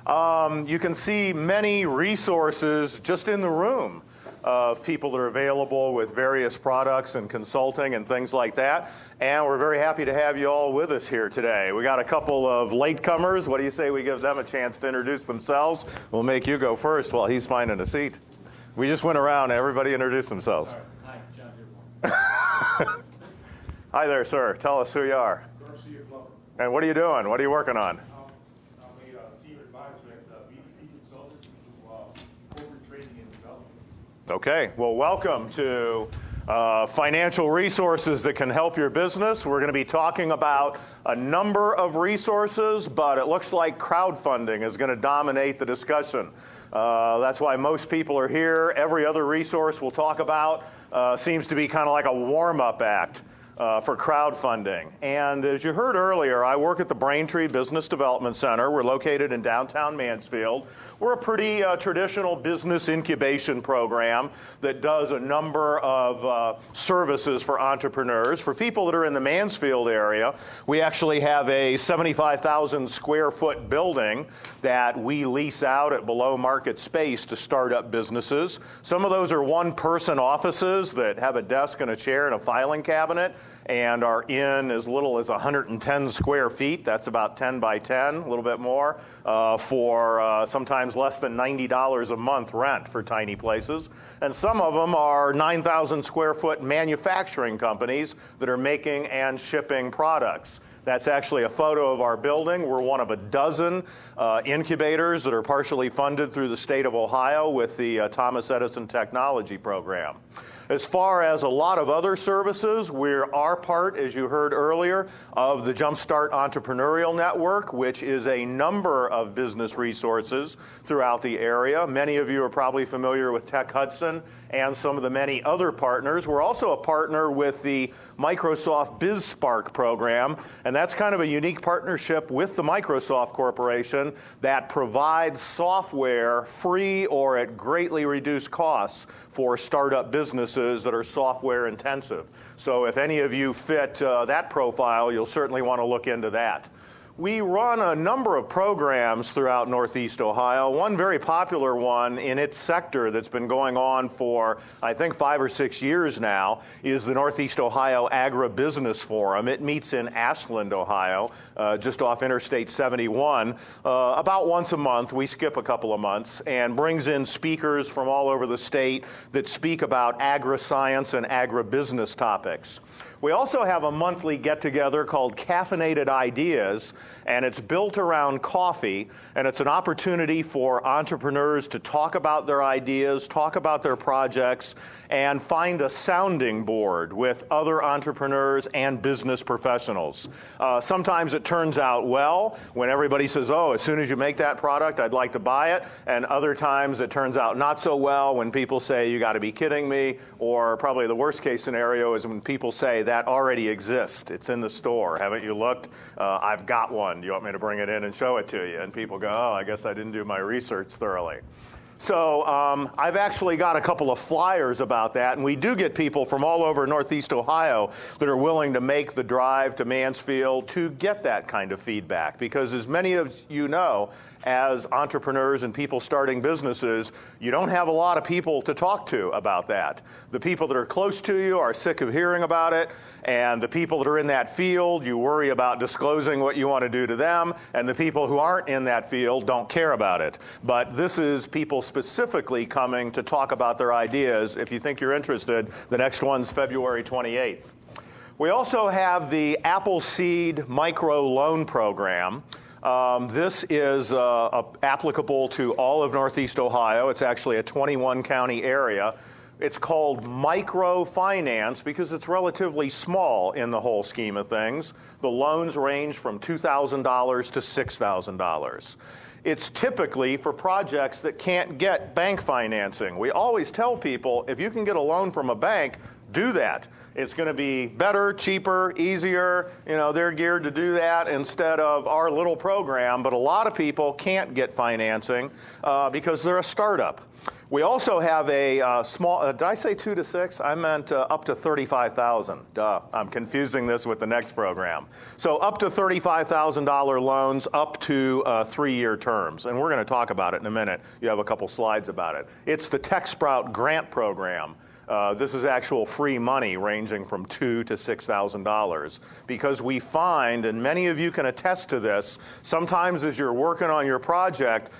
You can see many resources just in the room of people that are available with various products and consulting and things like that. And we're very happy to have you all with us here today. We got a couple of latecomers. What do you say we give them a chance to introduce themselves? We'll make you go first while he's finding a seat. We just went around and everybody introduced themselves. Hi, John Dearborn. Hi there, sir. Tell us who you are. And what are you doing? What are you working on? I'm a senior advisor at BDP Consulting to corporate training and development. Okay. Well, welcome to financial resources that can help your business. We're going to be talking about a number of resources, but it looks like crowdfunding is going to dominate the discussion. That's why most people are here. Every other resource we'll talk about seems to be kind of like a warm-up act for crowdfunding. And as you heard earlier, I work at the Braintree Business Development Center. We're located in downtown Mansfield. We're a pretty traditional business incubation program that does a number of services for entrepreneurs. For people that are in the Mansfield area, we actually have a 75,000 square foot building that we lease out at below market space to start up businesses. Some of those are one-person offices that have a desk and a chair and a filing cabinet and are in as little as 110 square feet. That's about 10 by 10, a little bit more, for sometimes less than $90 a month rent for tiny places. And some of them are 9,000 square foot manufacturing companies that are making and shipping products. That's actually a photo of our building. We're one of a dozen incubators that are partially funded through the state of Ohio with the Thomas Edison Technology Program. As far as a lot of other services, we are part, as you heard earlier, of the Jumpstart Entrepreneurial Network, which is a number of business resources throughout the area. Many of you are probably familiar with Tech Hudson and some of the many other partners. We're also a partner with the Microsoft BizSpark program, and that's kind of a unique partnership with the Microsoft Corporation that provides software free or at greatly reduced costs for startup businesses that are software intensive. So if any of you fit that profile, you'll certainly want to look into that. We run a number of programs throughout Northeast Ohio. One very popular one in its sector that's been going on for, I think, 5 or 6 years now is the Northeast Ohio Agribusiness Forum. It meets in Ashland, Ohio, just off Interstate 71, about once a month. We skip a couple of months, and brings in speakers from all over the state that speak about agri-science and agribusiness topics. We also have a monthly get-together called Caffeinated Ideas, and it's built around coffee, and it's an opportunity for entrepreneurs to talk about their ideas, talk about their projects, and find a sounding board with other entrepreneurs and business professionals. Sometimes it turns out well when everybody says, oh, as soon as you make that product, I'd like to buy it, and other times it turns out not so well when people say, you got to be kidding me, or probably the worst case scenario is when people say, that already exists. It's in the store. Haven't you looked? I've got one. Do you want me to bring it in and show it to you? And people go, oh, I guess I didn't do my research thoroughly. So I've actually got a couple of flyers about that, and we do get people from all over Northeast Ohio that are willing to make the drive to Mansfield to get that kind of feedback, because as many of you know, as entrepreneurs and people starting businesses, you don't have a lot of people to talk to about that. The people that are close to you are sick of hearing about it, and the people that are in that field, you worry about disclosing what you want to do to them, and the people who aren't in that field don't care about it. But this is people specifically coming to talk about their ideas. If you think you're interested, the next one's February 28th. We also have the Appleseed Micro Loan Program. This is applicable to all of Northeast Ohio. It's actually a 21-county area. It's called Microfinance because it's relatively small in the whole scheme of things. The loans range from $2,000 to $6,000. It's typically for projects that can't get bank financing. We always tell people, if you can get a loan from a bank, do that. It's going to be better, cheaper, easier. You know, they're geared to do that instead of our little program. But a lot of people can't get financing because they're a startup. We also have a small, did I say 2 to 6? I meant up to $35,000. Duh, I'm confusing this with the next program. So up to $35,000 loans up to 3-year terms. And we're going to talk about it in a minute. You have a couple slides about it. It's the TechSprout grant program. This is actual free money ranging from $2,000 to $6,000 because we find, and many of you can attest to this, sometimes as you're working on your project,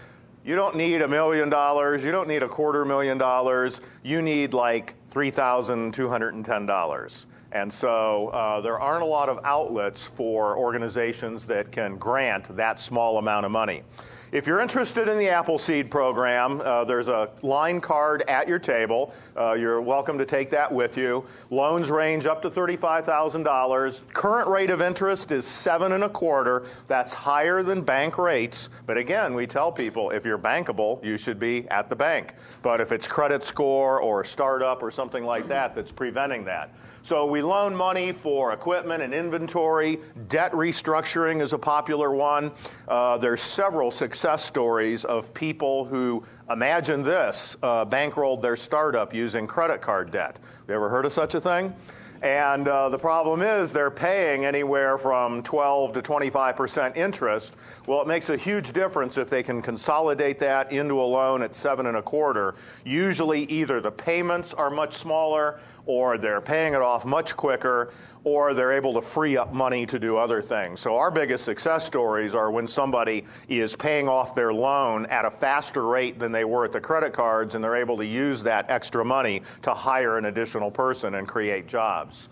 you don't need $1 million, you don't need $250,000, you need like $3,210. And so there aren't a lot of outlets for organizations that can grant that small amount of money. If you're interested in the Appleseed program, there's a line card at your table. You're welcome to take that with you. Loans range up to $35,000. Current rate of interest is 7.25%. That's higher than bank rates. But again, we tell people if you're bankable, you should be at the bank. But if it's credit score or startup or something like that that's preventing that. So we loan money for equipment and inventory. Debt restructuring is a popular one. There's several success stories of people who, imagine this, bankrolled their startup using credit card debt. You ever heard of such a thing? And the problem is they're paying anywhere from 12 to 25% interest. Well, it makes a huge difference if they can consolidate that into a loan at 7.25%. Usually either the payments are much smaller, or they're paying it off much quicker, or they're able to free up money to do other things. So our biggest success stories are when somebody is paying off their loan at a faster rate than they were at the credit cards, and they're able to use that extra money to hire an additional person and create jobs.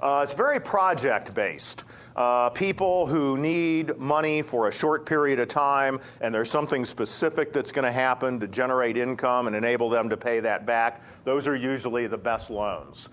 It's very project-based. People who need money for a short period of time, and there's something specific that's going to happen to generate income and enable them to pay that back, those are usually the best loans.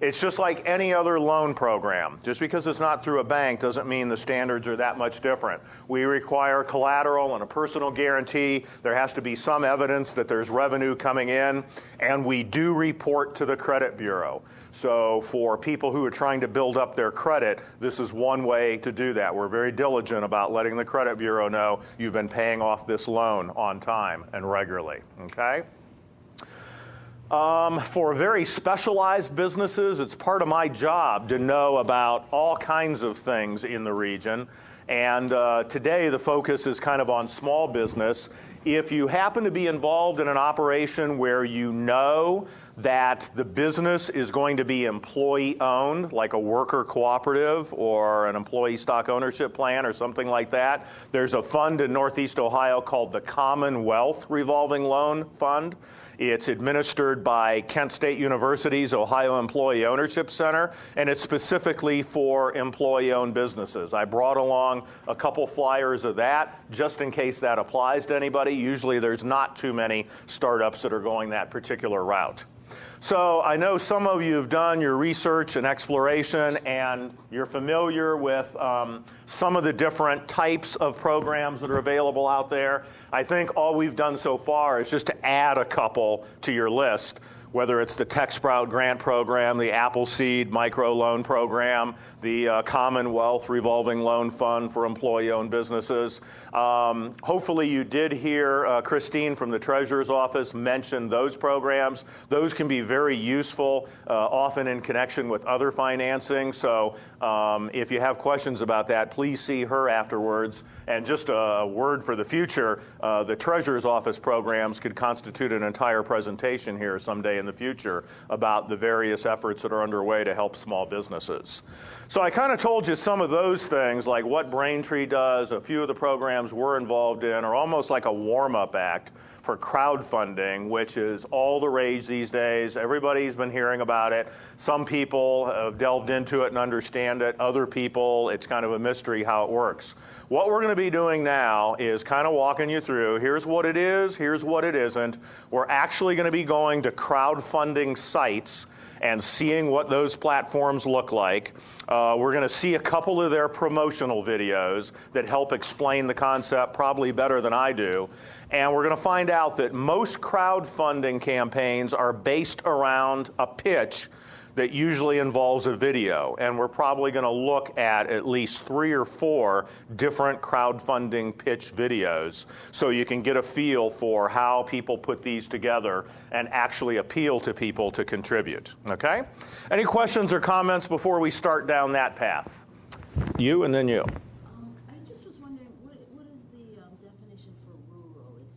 It's just like any other loan program. Just because it's not through a bank doesn't mean the standards are that much different. We require collateral and a personal guarantee. There has to be some evidence that there's revenue coming in, and we do report to the credit bureau. So for people who are trying to build up their credit, this is one way to do that. We're very diligent about letting the credit bureau know you've been paying off this loan on time and regularly, okay? For very specialized businesses, it's part of my job to know about all kinds of things in the region. And today the focus is kind of on small business. If you happen to be involved in an operation where you know that the business is going to be employee-owned, like a worker cooperative or an employee stock ownership plan or something like that, there's a fund in Northeast Ohio called the Commonwealth Revolving Loan Fund. It's administered by Kent State University's Ohio Employee Ownership Center, and it's specifically for employee-owned businesses. I brought along a couple flyers of that just in case that applies to anybody. Usually there's not too many startups that are going that particular route. So I know some of you have done your research and exploration, and you're familiar with some of the different types of programs that are available out there. I think all we've done so far is just to add a couple to your list, whether it's the TechSprout grant program, the Appleseed micro loan program, the Commonwealth Revolving Loan Fund for employee-owned businesses. Hopefully you did hear Christine from the Treasurer's Office mention those programs. Those can be very useful, often in connection with other financing. So if you have questions about that, please see her afterwards. And just a word for the future, the Treasurer's Office programs could constitute an entire presentation here someday in the future about the various efforts that are underway to help small businesses. So I kind of told you some of those things, like what Braintree does. A few of the programs we're involved in are almost like a warm-up act for crowdfunding, which is all the rage these days. Everybody's been hearing about it. Some people have delved into it and understand it. Other people, it's kind of a mystery how it works. What we're going to be doing now is kind of walking you through, here's what it is, here's what it isn't. We're actually going to be going to crowdfunding sites and seeing what those platforms look like. We're going to see a couple of their promotional videos that help explain the concept probably better than I do. And we're going to find out that most crowdfunding campaigns are based around a pitch that usually involves a video, and we're probably going to look at least 3 or 4 different crowdfunding pitch videos so you can get a feel for how people put these together and actually appeal to people to contribute, okay? Any questions or comments before we start down that path? You and then you. I just was wondering, what is the definition for rural? It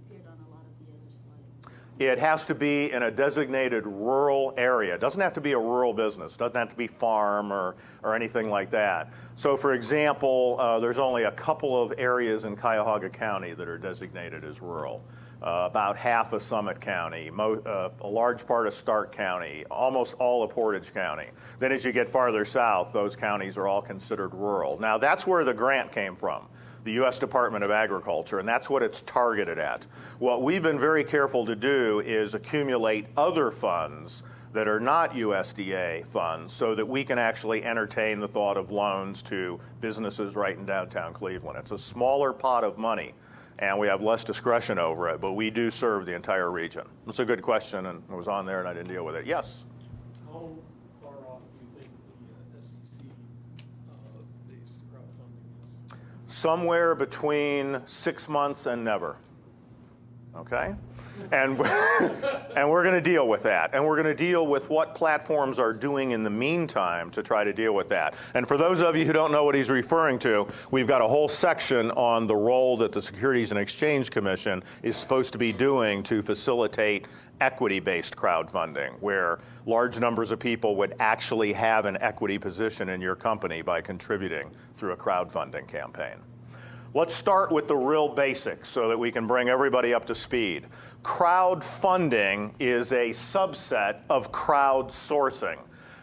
appeared on a lot of the other slides. It has to be in a designated rural area. It doesn't have to be a rural business. It doesn't have to be farm or anything like that. So for example, there's only a couple of areas in Cuyahoga County that are designated as rural. About half of Summit County, a large part of Stark County, almost all of Portage County. Then as you get farther south, those counties are all considered rural. Now that's where the grant came from, the U.S. Department of Agriculture, and that's what it's targeted at. What we've been very careful to do is accumulate other funds that are not USDA funds so that we can actually entertain the thought of loans to businesses right in downtown Cleveland. It's a smaller pot of money, and we have less discretion over it, but we do serve the entire region. That's a good question, and it was on there and I didn't deal with it. Yes? How far off do you think the SEC-based crowdfunding is? Somewhere between 6 months and never, okay? And we're going to deal with that. And we're going to deal with what platforms are doing in the meantime to try to deal with that. And for those of you who don't know what he's referring to, we've got a whole section on the role that the Securities and Exchange Commission is supposed to be doing to facilitate equity-based crowdfunding, where large numbers of people would actually have an equity position in your company by contributing through a crowdfunding campaign. Let's start with the real basics so that we can bring everybody up to speed. Crowdfunding is a subset of crowdsourcing.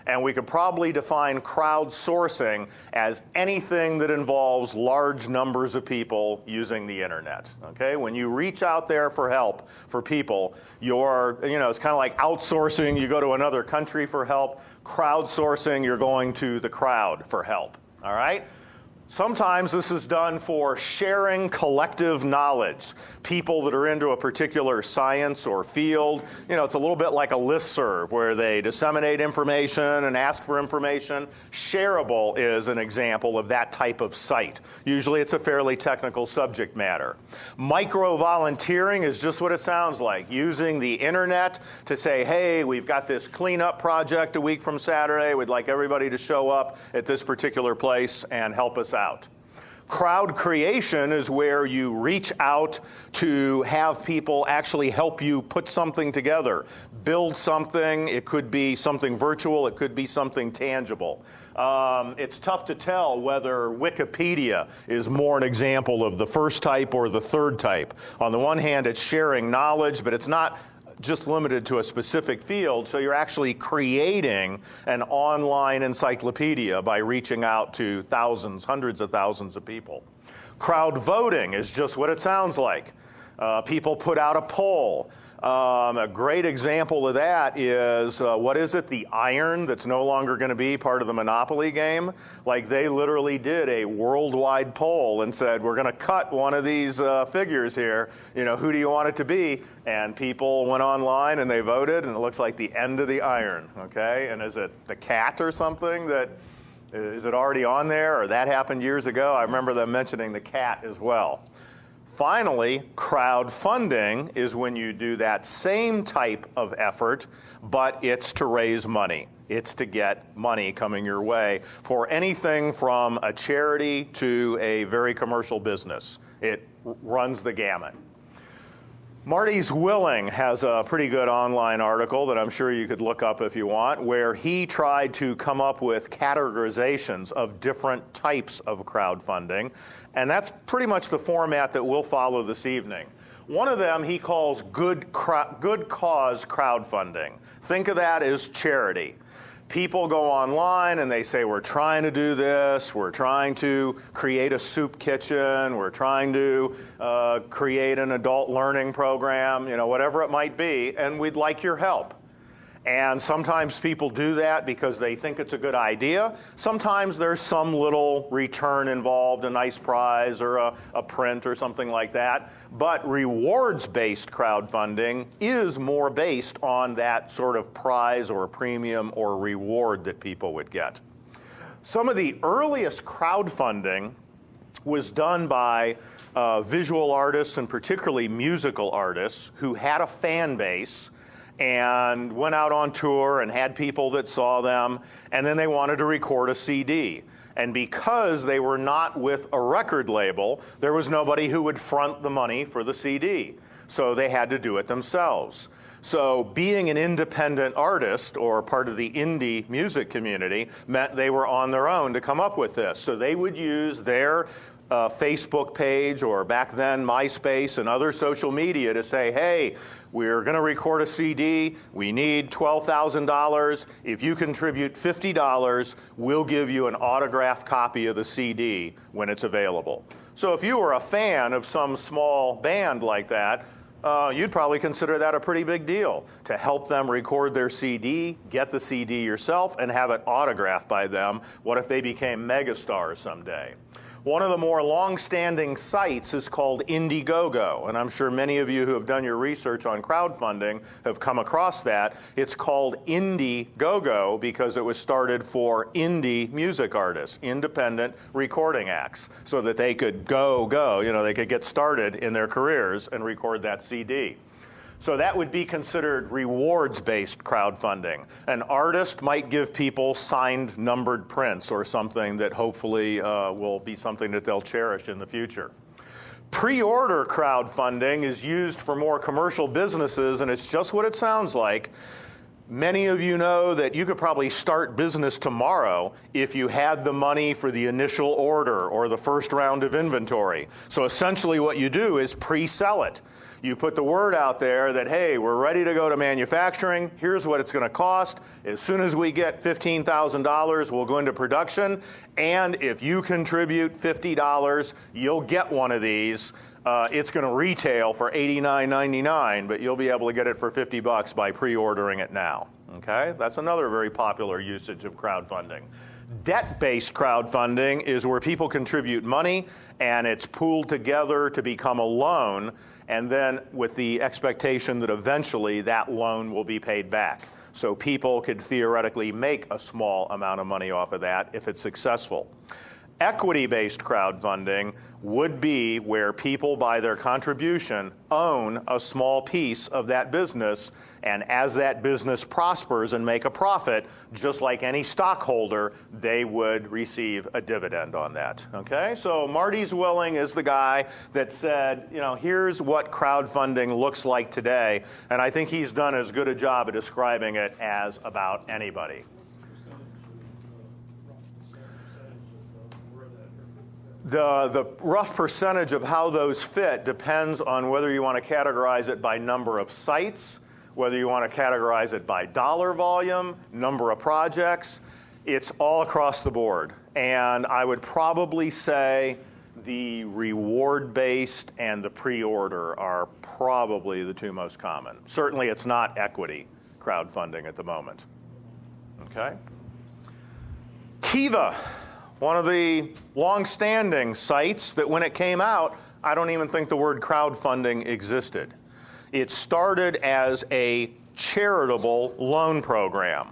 And we could probably define crowdsourcing as anything that involves large numbers of people using the internet. Okay? When you reach out there for help for people, it's kind of like outsourcing, you go to another country for help. Crowdsourcing, you're going to the crowd for help. All right? Sometimes this is done for sharing collective knowledge. People that are into a particular science or field, it's a little bit like a listserv where they disseminate information and ask for information. Shareable is an example of that type of site. Usually it's a fairly technical subject matter. Micro-volunteering is just what it sounds like, using the internet to say, hey, we've got this cleanup project a week from Saturday. We'd like everybody to show up at this particular place and help us out. Crowd creation is where you reach out to have people actually help you put something together, build something. It could be something virtual. It could be something tangible. It's tough to tell whether Wikipedia is more an example of the first type or the third type. On the one hand, it's sharing knowledge, but it's not just limited to a specific field, so you're actually creating an online encyclopedia by reaching out to thousands, hundreds of thousands of people. Crowd voting is just what it sounds like. People put out a poll. A great example of that is, the iron that's no longer going to be part of the Monopoly game? Like, they literally did a worldwide poll and said, we're going to cut one of these figures here. Who do you want it to be? And people went online and they voted, and it looks like the end of the iron, okay? And is it the cat or something is it already on there, or that happened years ago? I remember them mentioning the cat as well. Finally, crowdfunding is when you do that same type of effort, but it's to raise money. It's to get money coming your way for anything from a charity to a very commercial business. It runs the gamut. Marty's Willing has a pretty good online article that I'm sure you could look up if you want, where he tried to come up with categorizations of different types of crowdfunding, and that's pretty much the format that we'll follow this evening. One of them he calls good cause crowdfunding. Think of that as charity. People go online and they say, we're trying to do this, we're trying to create a soup kitchen, we're trying to create an adult learning program, whatever it might be, and we'd like your help. And sometimes people do that because they think it's a good idea. Sometimes there's some little return involved, a nice prize or a print or something like that. But rewards-based crowdfunding is more based on that sort of prize or premium or reward that people would get. Some of the earliest crowdfunding was done by visual artists and particularly musical artists who had a fan base and went out on tour and had people that saw them, and then they wanted to record a CD. And because they were not with a record label, there was nobody who would front the money for the CD. So they had to do it themselves. So being an independent artist or part of the indie music community meant they were on their own to come up with this. So they would use their Facebook page, or back then MySpace and other social media, to say, hey, we're going to record a CD. We need $12,000. If you contribute $50, we'll give you an autographed copy of the CD when it's available. So if you were a fan of some small band like that, you'd probably consider that a pretty big deal, to help them record their CD, get the CD yourself, and have it autographed by them. What if they became megastars someday? One of the more long-standing sites is called Indiegogo, and I'm sure many of you who have done your research on crowdfunding have come across that. It's called Indiegogo because it was started for indie music artists, independent recording acts, so that they could they could get started in their careers and record that CD. So that would be considered rewards-based crowdfunding. An artist might give people signed numbered prints or something that hopefully will be something that they'll cherish in the future. Pre-order crowdfunding is used for more commercial businesses, and it's just what it sounds like. Many of you know that you could probably start business tomorrow if you had the money for the initial order or the first round of inventory. So essentially what you do is pre-sell it. You put the word out there that, hey, we're ready to go to manufacturing. Here's what it's going to cost. As soon as we get $15,000, we'll go into production. And if you contribute $50, you'll get one of these. It's going to retail for $89.99, but you'll be able to get it for $50 by pre-ordering it now. Okay? That's another very popular usage of crowdfunding. Debt-based crowdfunding is where people contribute money and it's pooled together to become a loan, and then with the expectation that eventually that loan will be paid back. So people could theoretically make a small amount of money off of that if it's successful. Equity-based crowdfunding would be where people, by their contribution, own a small piece of that business, and as that business prospers and make a profit, just like any stockholder, they would receive a dividend on that. Okay? So Marty Zwilling is the guy that said, here's what crowdfunding looks like today, and I think he's done as good a job of describing it as about anybody. The rough percentage of how those fit depends on whether you want to categorize it by number of sites, whether you want to categorize it by dollar volume, number of projects. It's all across the board. And I would probably say the reward-based and the pre-order are probably the two most common. Certainly it's not equity crowdfunding at the moment. Okay? Kiva. One of the long-standing sites that when it came out, I don't even think the word crowdfunding existed. It started as a charitable loan program.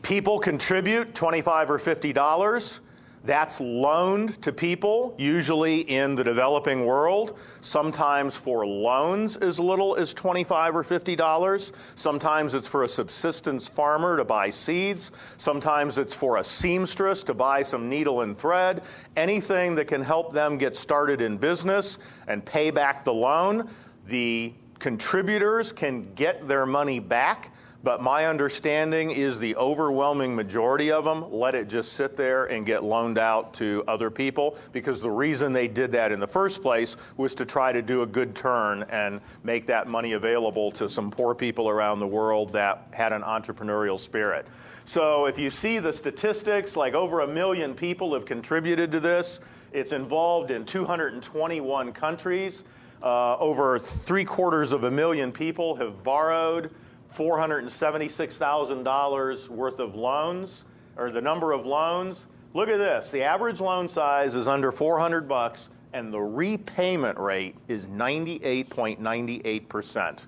People contribute $25 or $50. That's loaned to people, usually in the developing world, sometimes for loans as little as $25 or $50. Sometimes it's for a subsistence farmer to buy seeds. Sometimes it's for a seamstress to buy some needle and thread. Anything that can help them get started in business and pay back the loan. The contributors can get their money back. But my understanding is the overwhelming majority of them let it just sit there and get loaned out to other people, because the reason they did that in the first place was to try to do a good turn and make that money available to some poor people around the world that had an entrepreneurial spirit. So if you see the statistics, like over 1 million people have contributed to this. It's involved in 221 countries. Over 750,000 people have borrowed. $476,000 worth of loans, or the number of loans. Look at this. The average loan size is under 400 bucks, and the repayment rate is 98.98%.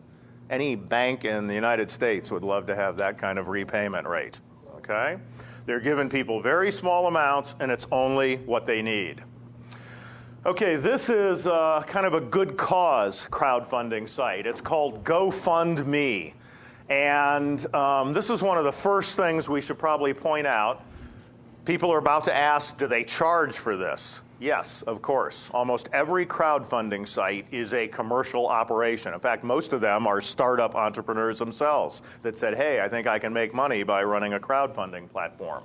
Any bank in the United States would love to have that kind of repayment rate, okay? They're giving people very small amounts, and it's only what they need. Okay, this is kind of a good cause crowdfunding site. It's called GoFundMe. And this is one of the first things we should probably point out. People are about to ask, do they charge for this? Yes, of course. Almost every crowdfunding site is a commercial operation. In fact, most of them are startup entrepreneurs themselves that said, hey, I think I can make money by running a crowdfunding platform.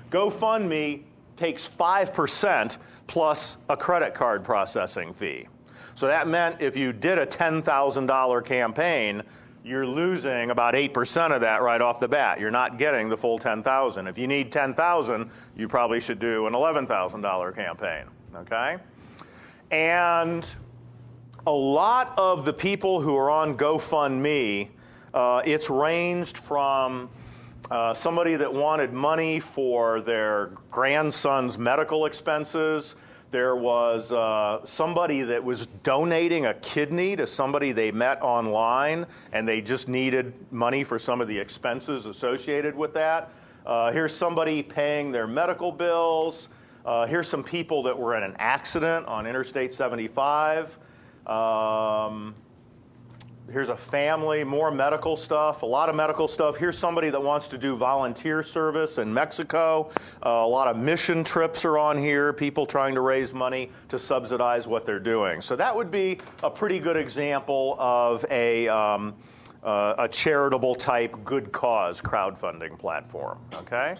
GoFundMe takes 5% plus a credit card processing fee. So that meant if you did a $10,000 campaign, you're losing about 8% of that right off the bat. You're not getting the full $10,000. If you need $10,000, you probably should do an $11,000 campaign, okay? And a lot of the people who are on GoFundMe, it's ranged from somebody that wanted money for their grandson's medical expenses. There was somebody that was donating a kidney to somebody they met online, and they just needed money for some of the expenses associated with that. Here's somebody paying their medical bills. Here's some people that were in an accident on Interstate 75. Here's a family, more medical stuff, a lot of medical stuff. Here's somebody that wants to do volunteer service in Mexico. A lot of mission trips are on here, people trying to raise money to subsidize what they're doing. So that would be a pretty good example of a charitable type good cause crowdfunding platform, okay?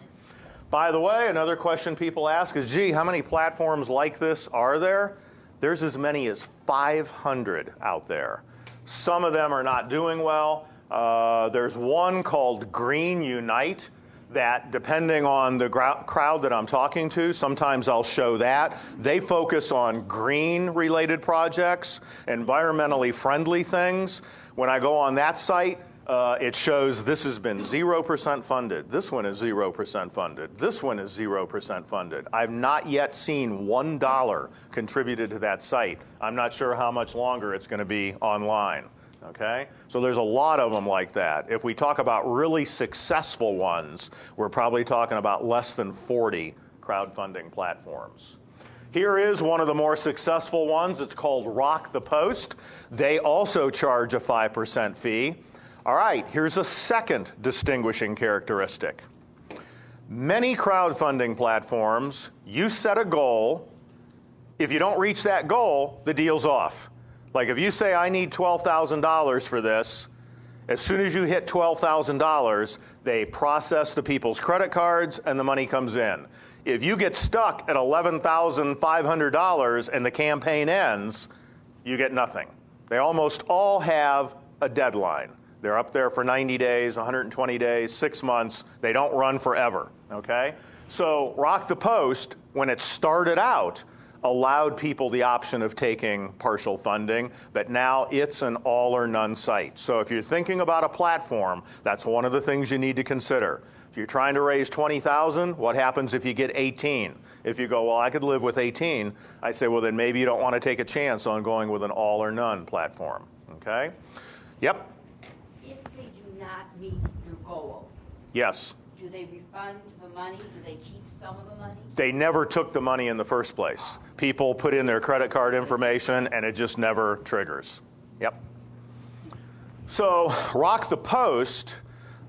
By the way, another question people ask is, gee, how many platforms like this are there? There's as many as 500 out there. Some of them are not doing well. There's one called Green Unite that, depending on the crowd that I'm talking to, sometimes I'll show that. They focus on green-related projects, environmentally friendly things. When I go on that site, it shows this has been 0% funded. This one is 0% funded. This one is 0% funded. I've not yet seen $1 contributed to that site. I'm not sure how much longer it's going to be online. Okay? So there's a lot of them like that. If we talk about really successful ones, we're probably talking about less than 40 crowdfunding platforms. Here is one of the more successful ones. It's called Rock the Post. They also charge a 5% fee. All right, here's a second distinguishing characteristic. Many crowdfunding platforms, you set a goal. If you don't reach that goal, the deal's off. Like if you say, I need $12,000 for this, as soon as you hit $12,000, they process the people's credit cards and the money comes in. If you get stuck at $11,500 and the campaign ends, you get nothing. They almost all have a deadline. They're up there for 90 days, 120 days, 6 months. They don't run forever, okay? So Rock the Post, when it started out, allowed people the option of taking partial funding, but now it's an all or none site. So if you're thinking about a platform, that's one of the things you need to consider. If you're trying to raise $20,000, what happens if you get 18? If you go, well, I could live with 18, I say, well, then maybe you don't want to take a chance on going with an all or none platform, okay? Yep. Not meet your goal, yes. Do they refund the money? Do they keep some of the money? They never took the money in the first place. People put in their credit card information and it just never triggers. Yep. So Rock the Post,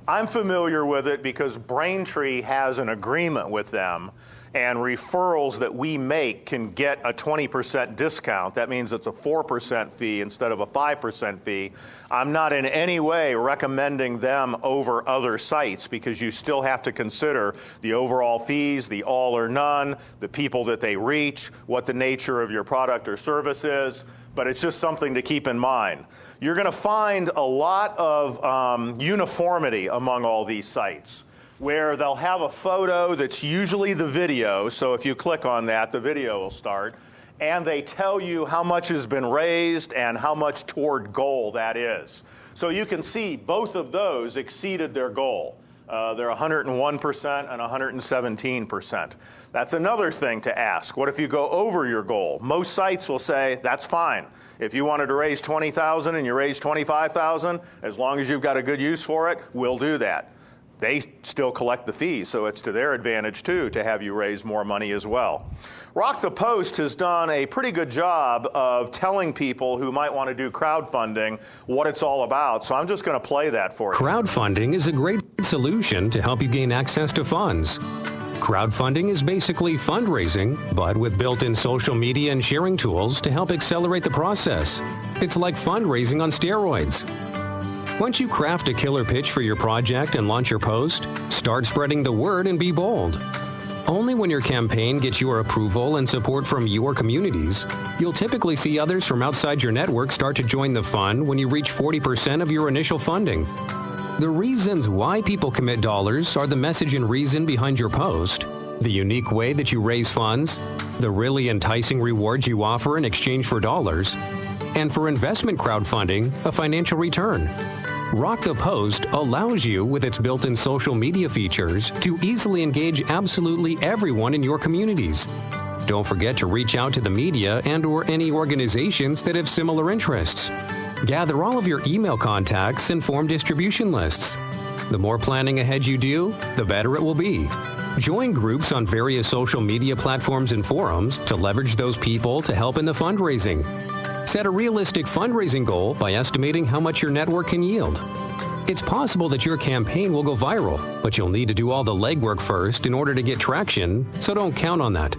I'm familiar with it because Braintree has an agreement with them, and referrals that we make can get a 20% discount. That means it's a 4% fee instead of a 5% fee. I'm not in any way recommending them over other sites because you still have to consider the overall fees, the all or none, the people that they reach, what the nature of your product or service is, but it's just something to keep in mind. You're going to find a lot of uniformity among all these sites, where they'll have a photo that's usually the video. So if you click on that, the video will start. and they tell you how much has been raised and how much toward goal that is. So you can see both of those exceeded their goal. They're 101% and 117%. That's another thing to ask. What if you go over your goal? Most sites will say, that's fine. If you wanted to raise $20,000 and you raised $25,000, as long as you've got a good use for it, we'll do that. They still collect the fees, so it's to their advantage, too, to have you raise more money as well. Rock the Post has done a pretty good job of telling people who might want to do crowdfunding what it's all about, so I'm just going to play that for you. Crowdfunding is a great solution to help you gain access to funds. Crowdfunding is basically fundraising, but with built-in social media and sharing tools to help accelerate the process. It's like fundraising on steroids. Once you craft a killer pitch for your project and launch your post, start spreading the word and be bold. Only when your campaign gets your approval and support from your communities, you'll typically see others from outside your network start to join the fund when you reach 40% of your initial funding. The reasons why people commit dollars are the message and reason behind your post, the unique way that you raise funds, the really enticing rewards you offer in exchange for dollars, and for investment crowdfunding, a financial return. Rock the Post allows you, with its built-in social media features, to easily engage absolutely everyone in your communities. Don't forget to reach out to the media and/or any organizations that have similar interests. Gather all of your email contacts and form distribution lists. The more planning ahead you do, the better it will be. Join groups on various social media platforms and forums to leverage those people to help in the fundraising. Set a realistic fundraising goal by estimating how much your network can yield. It's possible that your campaign will go viral, but you'll need to do all the legwork first in order to get traction, so don't count on that.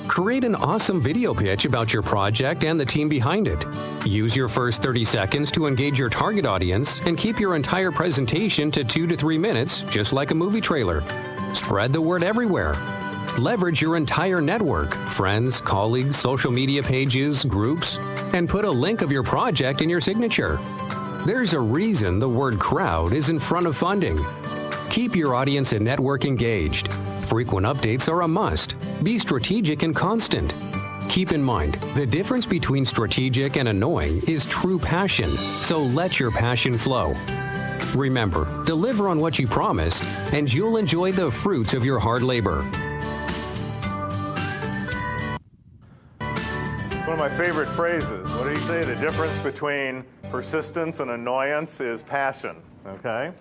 Create an awesome video pitch about your project and the team behind it. Use your first 30 seconds to engage your target audience and keep your entire presentation to 2 to 3 minutes, just like a movie trailer. Spread the word everywhere. Leverage your entire network, friends, colleagues, social media pages, groups, and put a link of your project in your signature. There's a reason the word crowd is in front of funding. Keep your audience and network engaged. Frequent updates are a must. Be strategic and constant. Keep in mind, the difference between strategic and annoying is true passion, so let your passion flow. Remember, deliver on what you promised, and you'll enjoy the fruits of your hard labor. One of my favorite phrases. What did he say? The difference between persistence and annoyance is passion. Okay?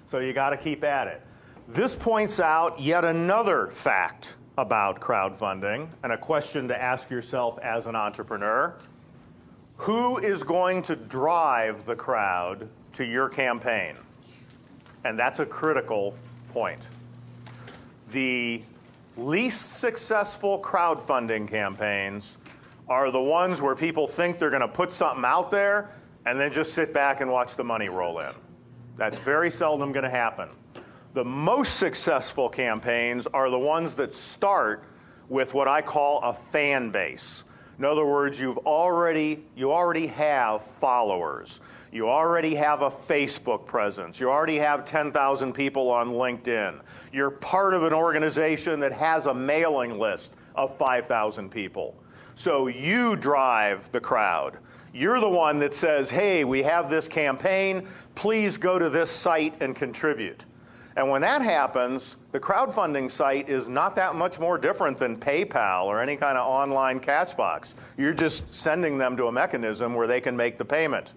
So you got to keep at it. This points out yet another fact about crowdfunding and a question to ask yourself as an entrepreneur. Who is going to drive the crowd to your campaign? And that's a critical point. The least successful crowdfunding campaigns are the ones where people think they're going to put something out there and then just sit back and watch the money roll in. That's very seldom going to happen. The most successful campaigns are the ones that start with what I call a fan base. In other words, you already have followers. You already have a Facebook presence. You already have 10,000 people on LinkedIn. You're part of an organization that has a mailing list of 5,000 people. So you drive the crowd. You're the one that says, hey, we have this campaign. Please go to this site and contribute. And when that happens, the crowdfunding site is not that much more different than PayPal or any kind of online cash box. You're just sending them to a mechanism where they can make the payment.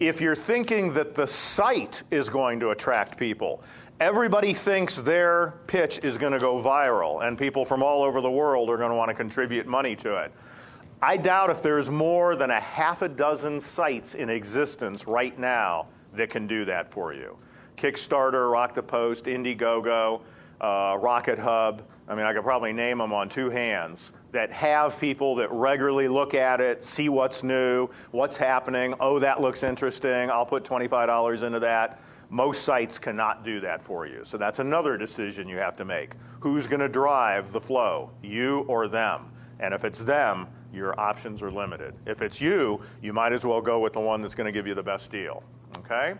If you're thinking that the site is going to attract people, everybody thinks their pitch is going to go viral, and people from all over the world are going to want to contribute money to it. I doubt if there's more than a half a dozen sites in existence right now that can do that for you. Kickstarter, Rock the Post, Indiegogo, Rocket Hub. I mean, I could probably name them on 2 hands that have people that regularly look at it, see what's new, what's happening. Oh, that looks interesting. I'll put $25 into that. Most sites cannot do that for you. So that's another decision you have to make. Who's going to drive the flow, you or them? And if it's them, your options are limited. If it's you, you might as well go with the one that's going to give you the best deal. Okay?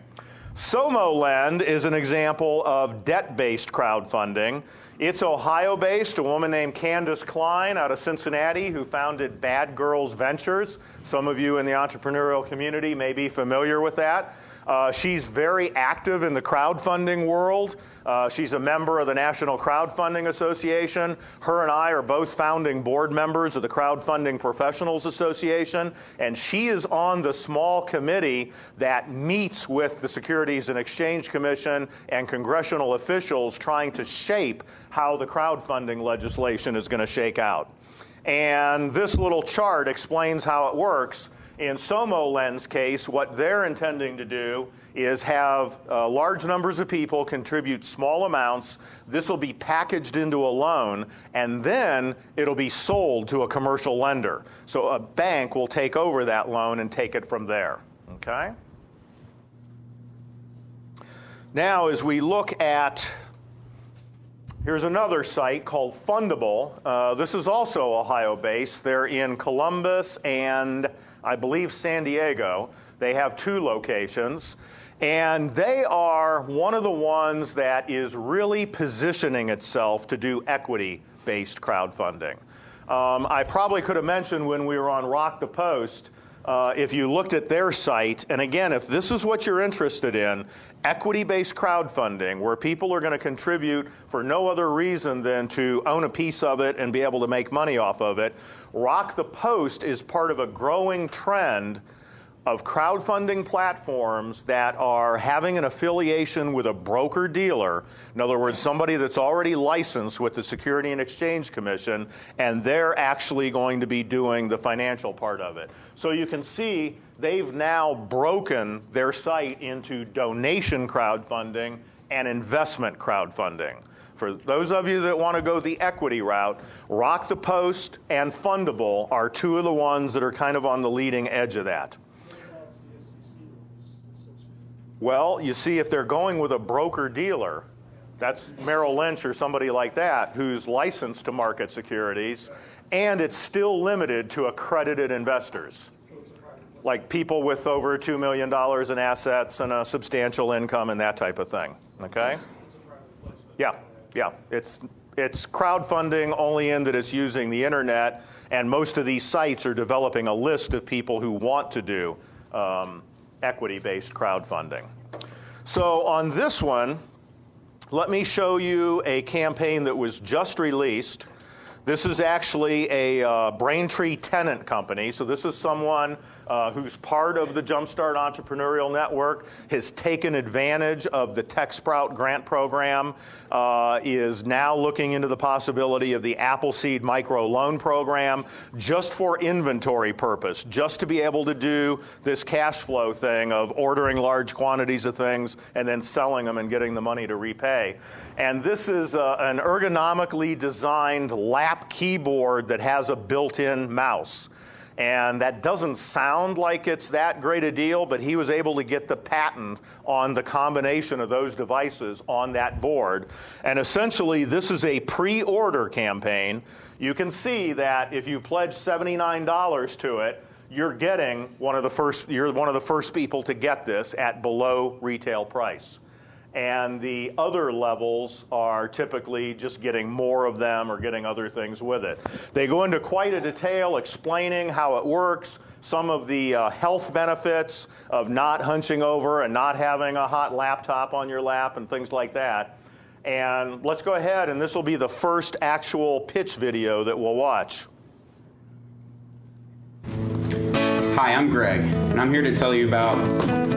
SomoLend is an example of debt-based crowdfunding. It's Ohio-based, a woman named Candace Klein out of Cincinnati who founded Bad Girls Ventures. Some of you in the entrepreneurial community may be familiar with that. She's very active in the crowdfunding world. She's a member of the National Crowdfunding Association. Her and I are both founding board members of the Crowdfunding Professionals Association, and she is on the small committee that meets with the Securities and Exchange Commission and congressional officials trying to shape how the crowdfunding legislation is going to shake out. And this little chart explains how it works. In SomoLend's case, what they're intending to do is have large numbers of people contribute small amounts. This will be packaged into a loan, and then it'll be sold to a commercial lender. So a bank will take over that loan and take it from there. Okay? Now, as we look at, here's another site called Fundable. This is also Ohio-based. They're in Columbus and I believe San Diego. They have 2 locations, and they are one of the ones that is really positioning itself to do equity-based crowdfunding. I probably could have mentioned when we were on Rock the Post, if you looked at their site, and again, if this is what you're interested in, equity-based crowdfunding, where people are going to contribute for no other reason than to own a piece of it and be able to make money off of it, Rock the Post is part of a growing trend of crowdfunding platforms that are having an affiliation with a broker-dealer, in other words, somebody that's already licensed with the Securities and Exchange Commission, and they're actually going to be doing the financial part of it. So you can see they've now broken their site into donation crowdfunding and investment crowdfunding. For those of you that want to go the equity route, Rock the Post and Fundable are 2 of the ones that are kind of on the leading edge of that. Well, you see, if they're going with a broker-dealer, that's Merrill Lynch or somebody like that who's licensed to market securities, and it's still limited to accredited investors, like people with over $2 million in assets and a substantial income and that type of thing, okay? Yeah. It's crowdfunding only in that it's using the internet, and most of these sites are developing a list of people who want to do equity-based crowdfunding. So on this one, let me show you a campaign that was just released. This is actually a Braintree tenant company. So this is someone who's part of the Jumpstart Entrepreneurial Network, has taken advantage of the TechSprout grant program, is now looking into the possibility of the Appleseed micro loan program just for inventory purpose, just to be able to do this cash flow thing of ordering large quantities of things and then selling them and getting the money to repay. And this is an ergonomically designed lap keyboard that has a built-in mouse. And that doesn't sound like it's that great a deal, but he was able to get the patent on the combination of those devices on that board. And essentially, this is a pre-order campaign. You can see that if you pledge $79 to it, you're one of the first people to get this at below retail price. And the other levels are typically just getting more of them or getting other things with it. They go into quite a detail explaining how it works, some of the health benefits of not hunching over and not having a hot laptop on your lap and things like that. And let's go ahead, and this will be the first actual pitch video that we'll watch. Hi, I'm Greg, and I'm here to tell you about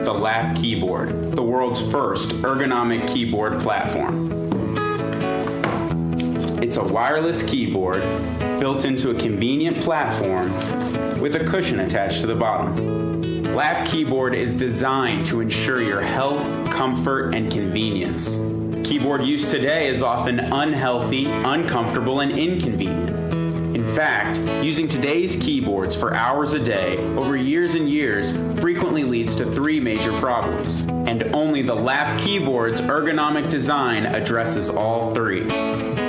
the Lap Keyboard, the world's first ergonomic keyboard platform. It's a wireless keyboard built into a convenient platform with a cushion attached to the bottom. Lap Keyboard is designed to ensure your health, comfort, and convenience. Keyboard use today is often unhealthy, uncomfortable, and inconvenient. In fact, using today's keyboards for hours a day over years and years frequently leads to 3 major problems. And only the Lap Keyboard's ergonomic design addresses all 3.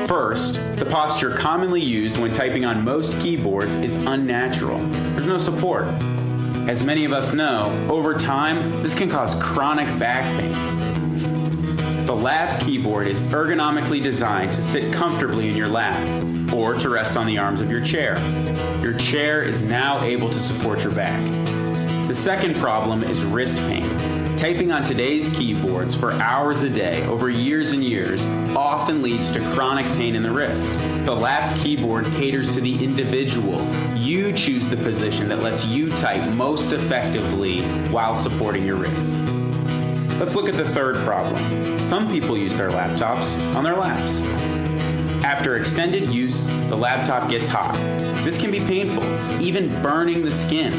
First, the posture commonly used when typing on most keyboards is unnatural. There's no support. As many of us know, over time, this can cause chronic back pain. The lap keyboard is ergonomically designed to sit comfortably in your lap or to rest on the arms of your chair. Your chair is now able to support your back. The second problem is wrist pain. Typing on today's keyboards for hours a day over years and years often leads to chronic pain in the wrist. The lap keyboard caters to the individual. You choose the position that lets you type most effectively while supporting your wrist. Let's look at the third problem. Some people use their laptops on their laps. After extended use, the laptop gets hot. This can be painful, even burning the skin.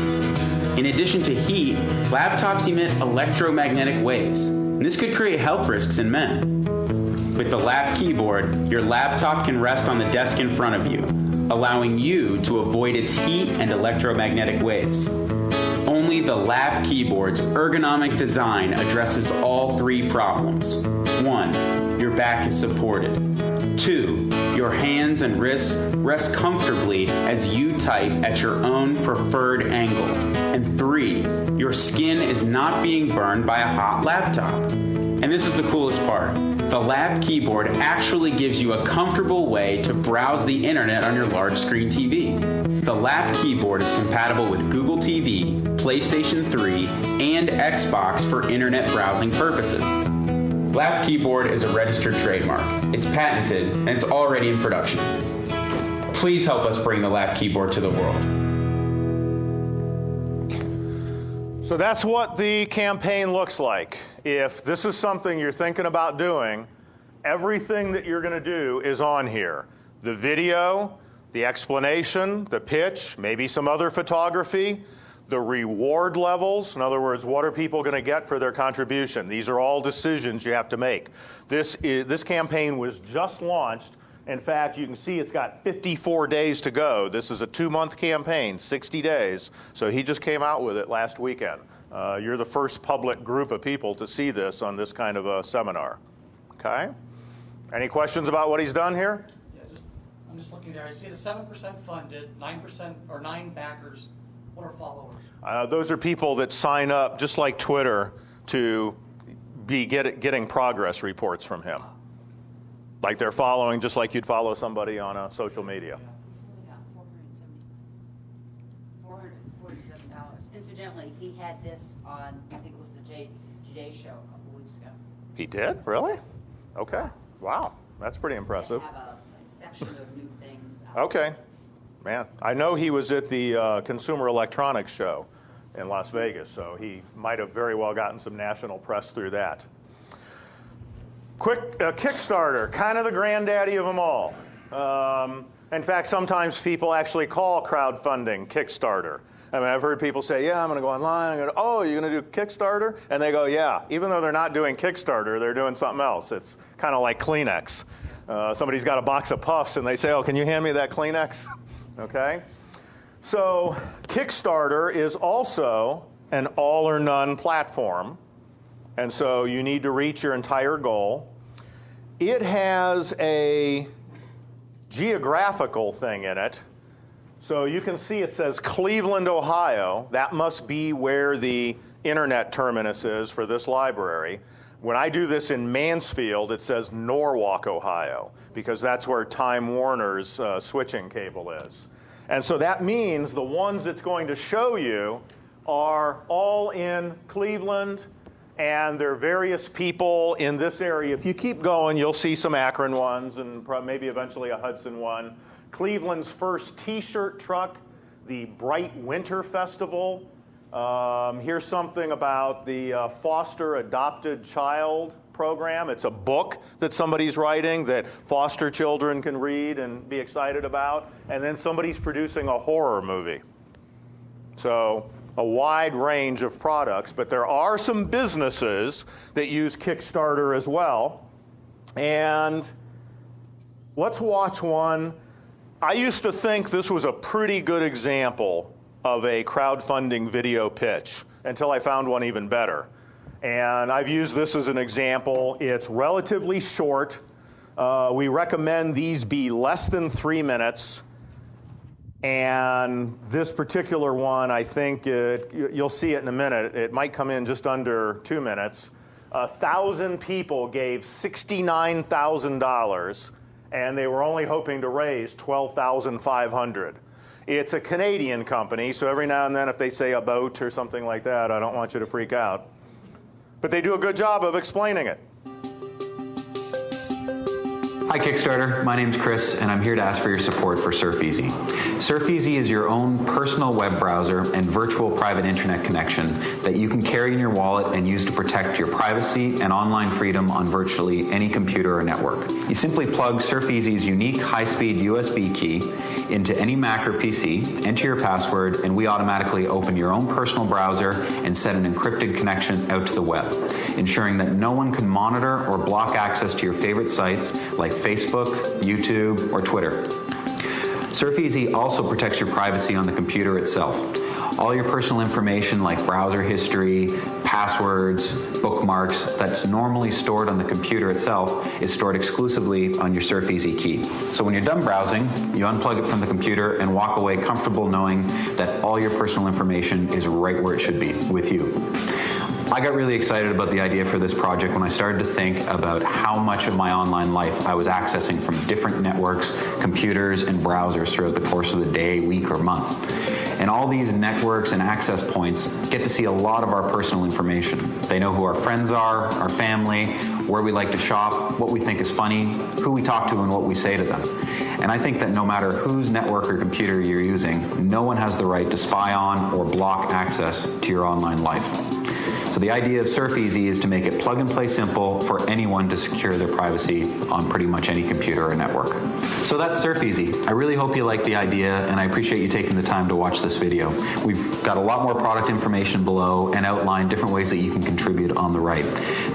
In addition to heat, laptops emit electromagnetic waves, and this could create health risks in men. With the lap keyboard, your laptop can rest on the desk in front of you, allowing you to avoid its heat and electromagnetic waves. Only the lap keyboard's ergonomic design addresses all three problems. 1, your back is supported. 2, your hands and wrists rest comfortably as you type at your own preferred angle. And 3, your skin is not being burned by a hot laptop. And this is the coolest part. The lap keyboard actually gives you a comfortable way to browse the internet on your large screen TV. The lap keyboard is compatible with Google TV, PlayStation 3, and Xbox for internet browsing purposes. Lap keyboard is a registered trademark. It's patented, and it's already in production. Please help us bring the lap keyboard to the world. So that's what the campaign looks like. If this is something you're thinking about doing, everything that you're going to do is on here. The video, the explanation, the pitch, maybe some other photography, the reward levels. In other words, what are people going to get for their contribution? These are all decisions you have to make. This campaign was just launched. In fact, you can see it's got 54 days to go. This is a 2-month campaign, 60 days. So he just came out with it last weekend. You're the first public group of people to see this on this kind of a seminar. Okay? Any questions about what he's done here? Yeah, I'm just looking there. I see the 7% funded, 9% or 9 backers. What are followers? Those are people that sign up, just like Twitter, to be getting progress reports from him. Like they're following, just like you'd follow somebody on social media. He's only got $447. Incidentally, he had this on, I think it was the Today Show a couple weeks ago. He did? Really? Okay. Wow. That's pretty impressive. They have a section of new things. Okay. Man, I know he was at the Consumer Electronics Show in Las Vegas, so he might have very well gotten some national press through that. Quick Kickstarter, kind of the granddaddy of them all. In fact, sometimes people actually call crowdfunding Kickstarter. I mean, I've heard people say, yeah, I'm going to go online. Oh, you're going to do Kickstarter? And they go, yeah. Even though they're not doing Kickstarter, they're doing something else. It's kind of like Kleenex. Somebody's got a box of Puffs, and they say, oh, can you hand me that Kleenex? Okay? So Kickstarter is also an all-or-none platform. And so you need to reach your entire goal. It has a geographical thing in it. So you can see it says Cleveland, Ohio. That must be where the internet terminus is for this library. When I do this in Mansfield, it says Norwalk, Ohio, because that's where Time Warner's switching cable is. And so that means the ones it's going to show you are all in Cleveland, and there are various people in this area. If you keep going, you'll see some Akron ones and maybe eventually a Hudson one. Cleveland's first T-shirt truck, the Bright Winter Festival. Here's something about the Foster Adopted Child program. It's a book that somebody's writing that foster children can read and be excited about. And then somebody's producing a horror movie. So a wide range of products, but there are some businesses that use Kickstarter as well. And let's watch one. I used to think this was a pretty good example of a crowdfunding video pitch until I found one even better. And I've used this as an example. It's relatively short. We recommend these be less than 3 minutes. And this particular one, I think you'll see it in a minute. It might come in just under 2 minutes. 1,000 people gave $69,000, and they were only hoping to raise $12,500. It's a Canadian company, so every now and then if they say a boat or something like that, I don't want you to freak out. But they do a good job of explaining it. Hi Kickstarter, my name's Chris and I'm here to ask for your support for SurfEasy. SurfEasy is your own personal web browser and virtual private internet connection that you can carry in your wallet and use to protect your privacy and online freedom on virtually any computer or network. You simply plug SurfEasy's unique high-speed USB key into any Mac or PC, enter your password, and we automatically open your own personal browser and set an encrypted connection out to the web, ensuring that no one can monitor or block access to your favorite sites like Facebook, YouTube, or Twitter. SurfEasy also protects your privacy on the computer itself. All your personal information like browser history, passwords, bookmarks that's normally stored on the computer itself is stored exclusively on your SurfEasy key. So when you're done browsing, you unplug it from the computer and walk away comfortable knowing that all your personal information is right where it should be, with you. I got really excited about the idea for this project when I started to think about how much of my online life I was accessing from different networks, computers, and browsers throughout the course of the day, week, or month. And all these networks and access points get to see a lot of our personal information. They know who our friends are, our family, where we like to shop, what we think is funny, who we talk to, and what we say to them. And I think that no matter whose network or computer you're using, no one has the right to spy on or block access to your online life. So the idea of SurfEasy is to make it plug-and-play simple for anyone to secure their privacy on pretty much any computer or network. So that's SurfEasy. I really hope you like the idea, and I appreciate you taking the time to watch this video. We've got a lot more product information below and outlined different ways that you can contribute on the right.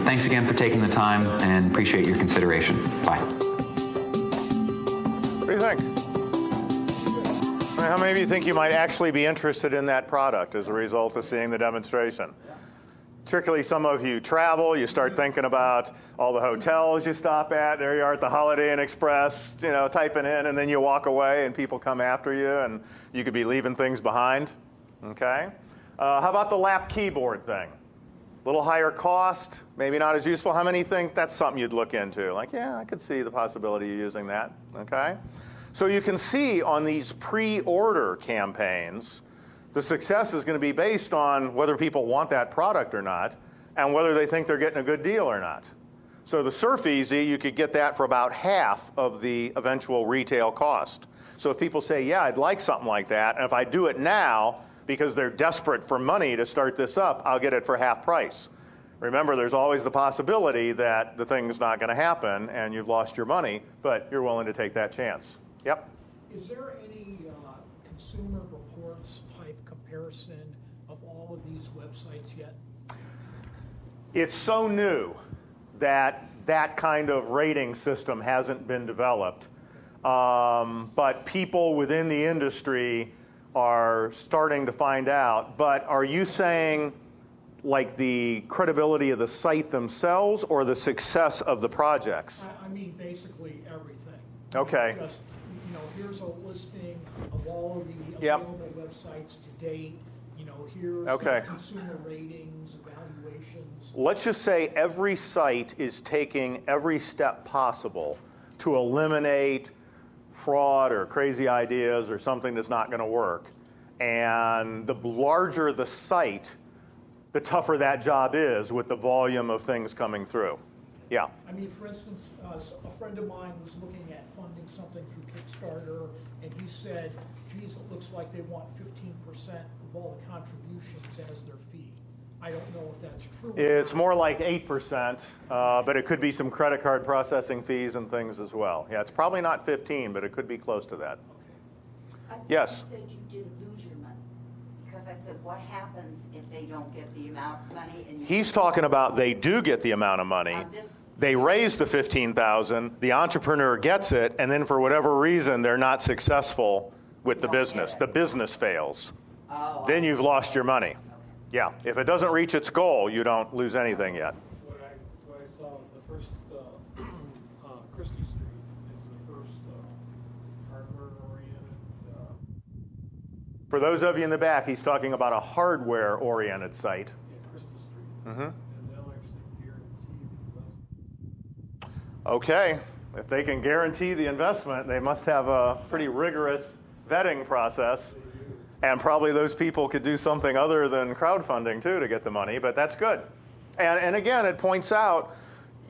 Thanks again for taking the time, and appreciate your consideration. Bye. What do you think? How many of you think you might actually be interested in that product as a result of seeing the demonstration? Particularly some of you travel, you start thinking about all the hotels you stop at. There you are at the Holiday Inn Express, typing in, and then you walk away and people come after you and you could be leaving things behind. Okay? How about the lap keyboard thing? A little higher cost, maybe not as useful. How many think that's something you'd look into? Like, yeah, I could see the possibility of using that. Okay? So you can see on these pre-order campaigns, the success is going to be based on whether people want that product or not and whether they think they're getting a good deal or not. So the SurfEasy, you could get that for about half of the eventual retail cost. So if people say, yeah, I'd like something like that, and if I do it now because they're desperate for money to start this up, I'll get it for half price. Remember, there's always the possibility that the thing's not going to happen and you've lost your money, but you're willing to take that chance. Yep? Is there any Consumer Reports type comparison of all of these websites yet? It's so new that that kind of rating system hasn't been developed. But people within the industry are starting to find out. But are you saying like the credibility of the site themselves or the success of the projects? I mean basically everything. Okay. Just, here's a listing of all of the available websites to date. Here's the consumer ratings, evaluations. Let's just say every site is taking every step possible to eliminate fraud or crazy ideas or something that's not going to work. And the larger the site, the tougher that job is with the volume of things coming through. Yeah. I mean, for instance, a friend of mine was looking at funding something through Kickstarter, and he said, geez, it looks like they want 15% of all the contributions as their fee. I don't know if that's true. It's more like 8%, but it could be some credit card processing fees and things as well. Yeah, it's probably not 15, but it could be close to that. Okay. Yes? You said you didn't lose your money. Because I said, what happens if they don't get the amount of money? And He's talking about they do get the amount of money. They raise the $15,000, the entrepreneur gets it, and then for whatever reason, they're not successful with the business. The business fails. Oh, Then you've lost your money. Okay. Yeah. If it doesn't reach its goal, you don't lose anything yet. What I saw, the first Christie Street is the first hardware-oriented For those of you in the back, he's talking about a hardware-oriented site. Okay, if they can guarantee the investment, they must have a pretty rigorous vetting process. And probably those people could do something other than crowdfunding, too, to get the money, but that's good. And again, it points out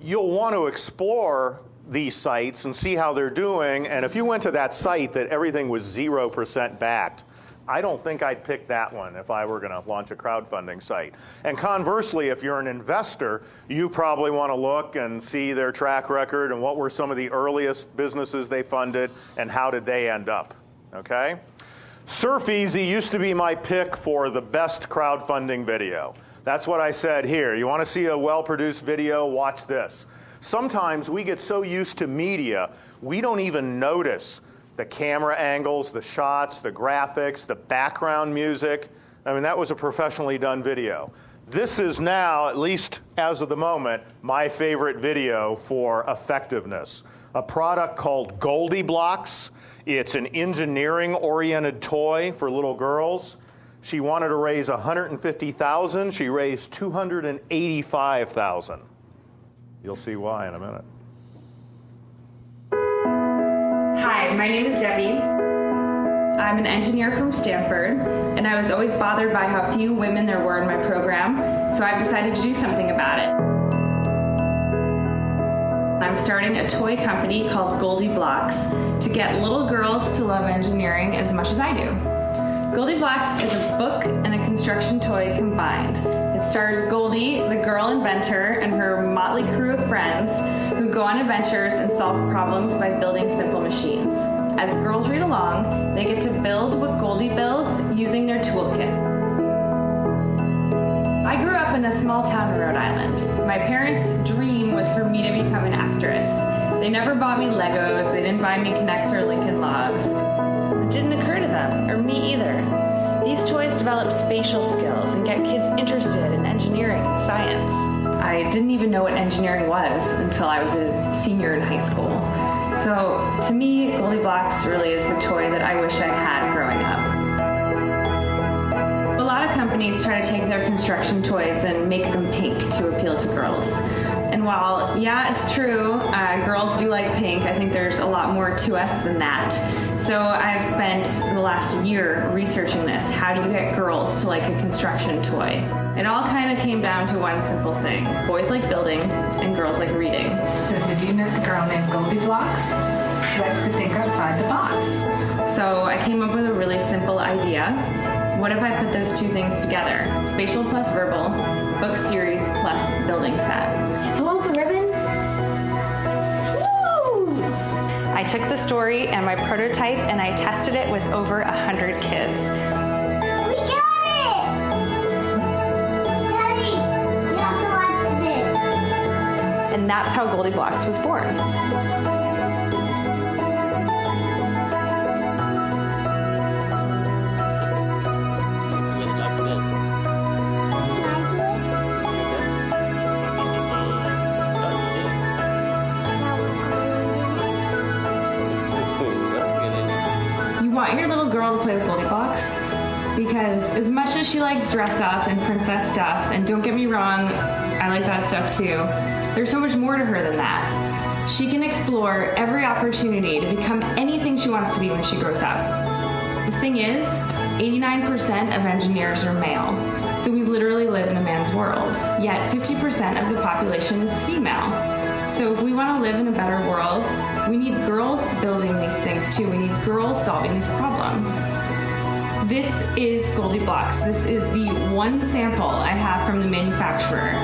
you'll want to explore these sites and see how they're doing. And if you went to that site that everything was 0% backed, I don't think I'd pick that one if I were going to launch a crowdfunding site. And conversely, if you're an investor, you probably want to look and see their track record and what were some of the earliest businesses they funded and how did they end up, okay? SurfEasy used to be my pick for the best crowdfunding video. That's what I said here. You want to see a well-produced video? Watch this. Sometimes we get so used to media, we don't even notice the camera angles, the shots, the graphics, the background music. I mean, that was a professionally done video. This is now, at least as of the moment, my favorite video for effectiveness. A product called Goldie Blocks. It's an engineering-oriented toy for little girls. She wanted to raise $150,000. She raised $285,000. You'll see why in a minute. Hi, my name is Debbie. I'm an engineer from Stanford, and I was always bothered by how few women there were in my program, so I've decided to do something about it. I'm starting a toy company called Goldie Blocks to get little girls to love engineering as much as I do. Goldie Blocks is a book and a construction toy combined. It stars Goldie, the girl inventor, and her motley crew of friends who go on adventures and solve problems by building simple machines. As girls read along, they get to build what Goldie builds using their toolkit. I grew up in a small town in Rhode Island. My parents' dream was for me to become an actress. They never bought me Legos, they didn't buy me K'NEX or Lincoln Logs. It didn't occur to them, or me either. These toys develop spatial skills and get kids interested in engineering and science. I didn't even know what engineering was until I was a senior in high school. So to me, Goldie Blocks really is the toy that I wish I had growing up. A lot of companies try to take their construction toys and make them pink to appeal to girls. And while, yeah, it's true, girls do like pink, I think there's a lot more to us than that. So I've spent the last year researching this. How do you get girls to like a construction toy? It all kind of came down to one simple thing. Boys like building, and girls like reading. Says if you met the girl named Goldie Blocks, she likes to think outside the box. So I came up with a really simple idea. What if I put those two things together? Spatial plus verbal, book series plus building set. Did you pull out the ribbon? Woo! I took the story and my prototype and I tested it with over 100 kids. We got it! Daddy, you have to watch this. And that's how Goldie Blocks was born. You want your little girl to play with Goldie Blocks? Because as much as she likes dress up and princess stuff, and don't get me wrong, I like that stuff too, there's so much more to her than that. She can explore every opportunity to become anything she wants to be when she grows up. The thing is, 89% of engineers are male, so we literally live in a man's world. Yet 50% of the population is female. So if we want to live in a better world, we need girls building these things too. We need girls solving these problems. This is Goldie Blocks. This is the one sample I have from the manufacturer.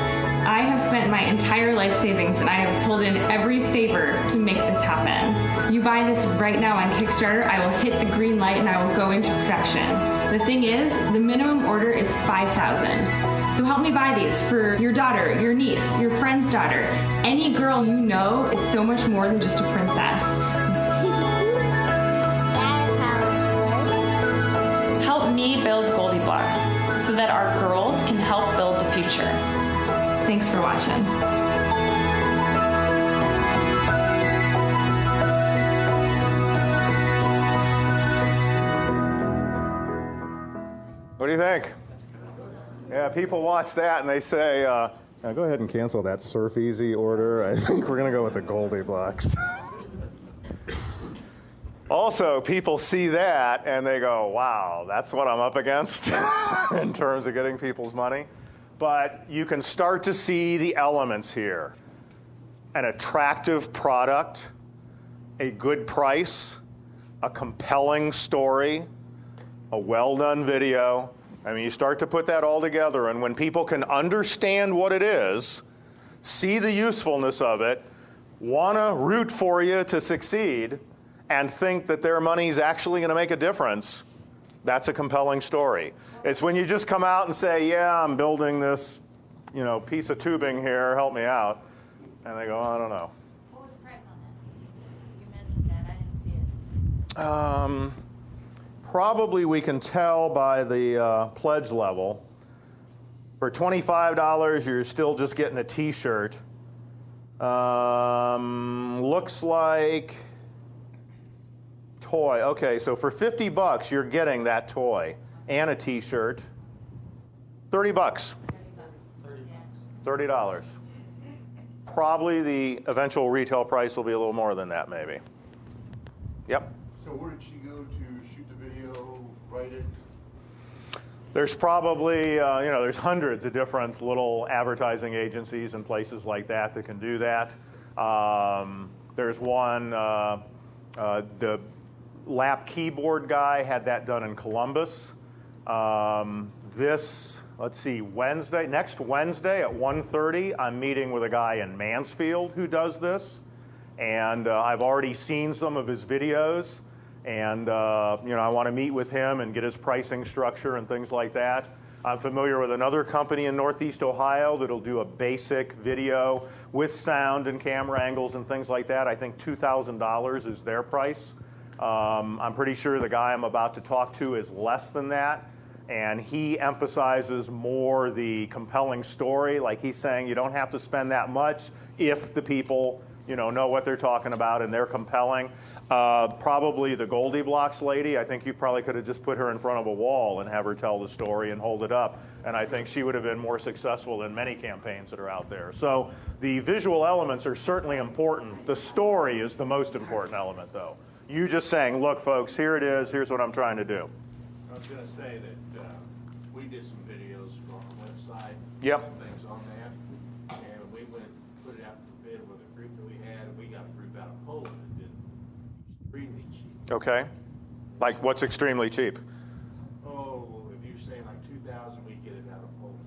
I have spent my entire life savings and I have pulled in every favor to make this happen. You buy this right now on Kickstarter, I will hit the green light and I will go into production. The thing is, the minimum order is $5,000. So help me buy these for your daughter, your niece, your friend's daughter. Any girl you know is so much more than just a princess. That is how it works. Help me build Goldie Blocks so that our girls can help build the future. Thanks for watching. Yeah, people watch that and they say, now go ahead and cancel that Surf Easy order. I think we're going to go with the Goldie Blocks. Also, people see that and they go, wow, that's what I'm up against in terms of getting people's money. But you can start to see the elements here. An attractive product, a good price, a compelling story, a well-done video. I mean, you start to put that all together, and when people can understand what it is, see the usefulness of it, want to root for you to succeed, and think that their money's actually going to make a difference, that's a compelling story. It's when you just come out and say, yeah, I'm building this, piece of tubing here, help me out, and they go, I don't know. What was the price on that? You mentioned that, I didn't see it. Probably we can tell by the pledge level. For $25, you're still just getting a T-shirt. Looks like toy. Okay, so for $50, you're getting that toy and a T-shirt. $30. $30. Probably the eventual retail price will be a little more than that, maybe. Yep. So where did she go to shoot the video, write it? There's probably, there's hundreds of different little advertising agencies and places like that that can do that. There's one, the lap keyboard guy had that done in Columbus. Next Wednesday at 1:30, I'm meeting with a guy in Mansfield who does this. And I've already seen some of his videos. And, I want to meet with him and get his pricing structure and things like that. I'm familiar with another company in Northeast Ohio that'll do a basic video with sound and camera angles and things like that. I think $2,000 is their price. I'm pretty sure the guy I'm about to talk to is less than that. And he emphasizes more the compelling story. Like he's saying you don't have to spend that much if the people know what they're talking about and they're compelling. Probably the Goldie Blocks lady, I think you probably could have just put her in front of a wall and have her tell the story and hold it up. And I think she would have been more successful than many campaigns that are out there. So the visual elements are certainly important. The story is the most important element, though. You just saying, look, folks, here it is. Here's what I'm trying to do. I was going to say that we did some videos for our website. Yep. Some things on that. And we went and put it out for bid with a group that we had, and we got a group out of Poland that did extremely cheap. Okay. Like what's extremely cheap? Oh, if you're saying like 2,000, we get it out of Poland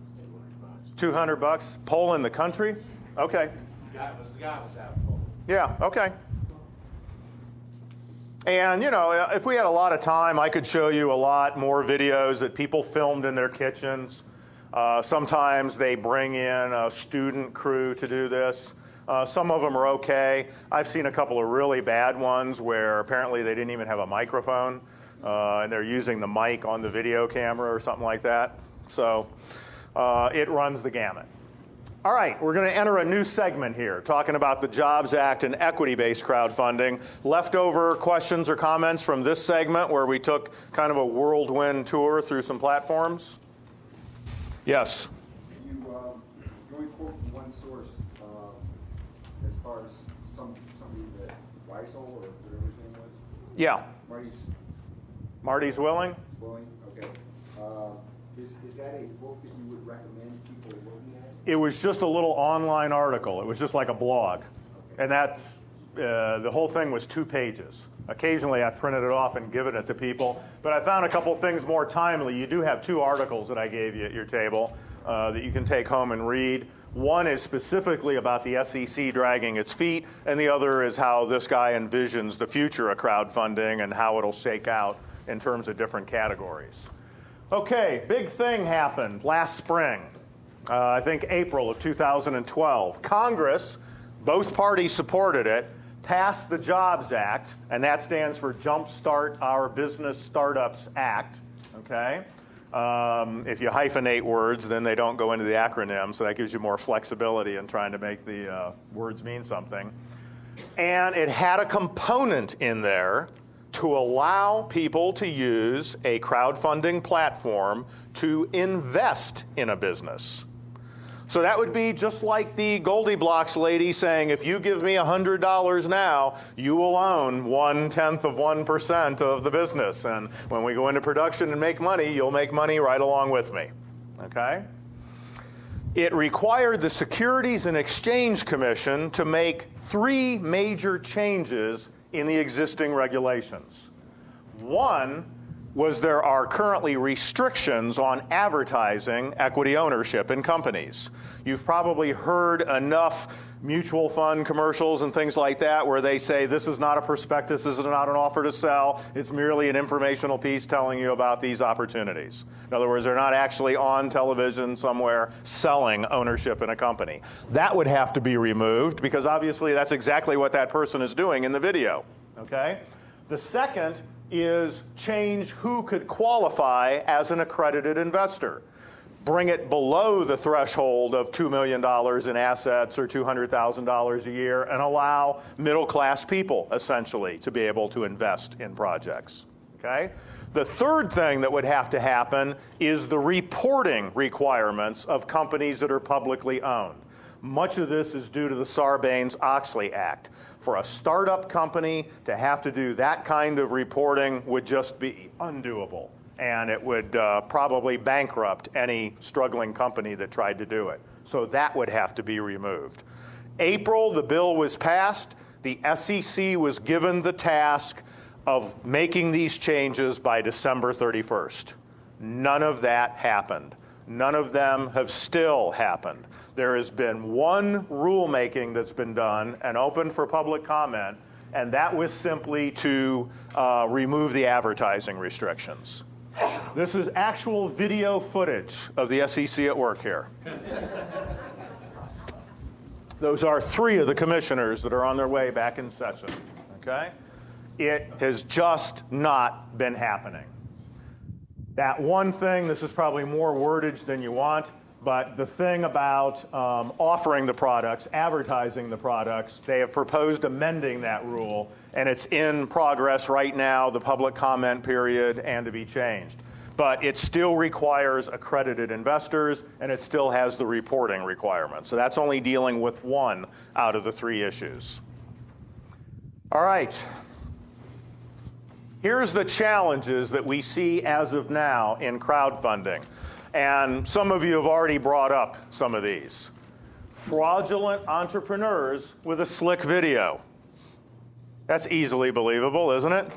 for $200? $200. Poland, the country? Okay. The guy was out of Poland. Yeah, okay. And, if we had a lot of time, I could show you a lot more videos that people filmed in their kitchens. Sometimes they bring in a student crew to do this. Some of them are okay. I've seen a couple of really bad ones where apparently they didn't even have a microphone, and they're using the mic on the video camera or something like that. So it runs the gamut. All right, we're going to enter a new segment here, talking about the Jobs Act and equity-based crowdfunding. Leftover questions or comments from this segment where we took kind of a whirlwind tour through some platforms? Yes? You only quote from one source as far as somebody that Weisel or whatever his name was? Yeah. Marty's Willing? Willing, okay. Is that a book that you would recommend people looking at? It was just a little online article. It was just like a blog. Okay. And that's, the whole thing was 2 pages. Occasionally I've printed it off and given it to people, but I found a couple things more timely. You do have 2 articles that I gave you at your table that you can take home and read. One is specifically about the SEC dragging its feet, and the other is how this guy envisions the future of crowdfunding and how it'll shake out in terms of different categories. Okay, big thing happened last spring. I think April of 2012. Congress, both parties supported it, passed the Jobs Act, and that stands for Jumpstart Our Business Startups Act, okay? If you hyphenate words, then they don't go into the acronym, so that gives you more flexibility in trying to make the words mean something. And it had a component in there to allow people to use a crowdfunding platform to invest in a business. So that would be just like the Goldilocks lady saying, if you give me $100 now, you will own 0.1% of the business. And when we go into production and make money, you'll make money right along with me. Okay? It required the Securities and Exchange Commission to make 3 major changes in the existing regulations. One was there are currently restrictions on advertising equity ownership in companies. You've probably heard enough mutual fund commercials and things like that where they say this is not a prospectus, this is not an offer to sell, it's merely an informational piece telling you about these opportunities. In other words, they're not actually on television somewhere selling ownership in a company. That would have to be removed because obviously that's exactly what that person is doing in the video. Okay? The second is change who could qualify as an accredited investor. Bring it below the threshold of $2 million in assets or $200,000 a year and allow middle-class people, essentially, to be able to invest in projects. Okay? The third thing that would have to happen is the reporting requirements of companies that are publicly owned. Much of this is due to the Sarbanes-Oxley Act. For a startup company to have to do that kind of reporting would just be undoable, and it would probably bankrupt any struggling company that tried to do it. So that would have to be removed. April, the bill was passed. The SEC was given the task of making these changes by December 31st. None of that happened. None of them have still happened. There has been one rulemaking that's been done and open for public comment, and that was simply to remove the advertising restrictions. This is actual video footage of the SEC at work here. Those are 3 of the commissioners that are on their way back in session. Okay? It has just not been happening. That one thing, this is probably more wordage than you want, but the thing about offering the products, advertising the products, they have proposed amending that rule, and it's in progress right now, the public comment period, and to be changed. But it still requires accredited investors, and it still has the reporting requirements. So that's only dealing with 1 out of the 3 issues. All right. Here's the challenges that we see as of now in crowdfunding. And some of you have already brought up some of these. Fraudulent entrepreneurs with a slick video. That's easily believable, isn't it?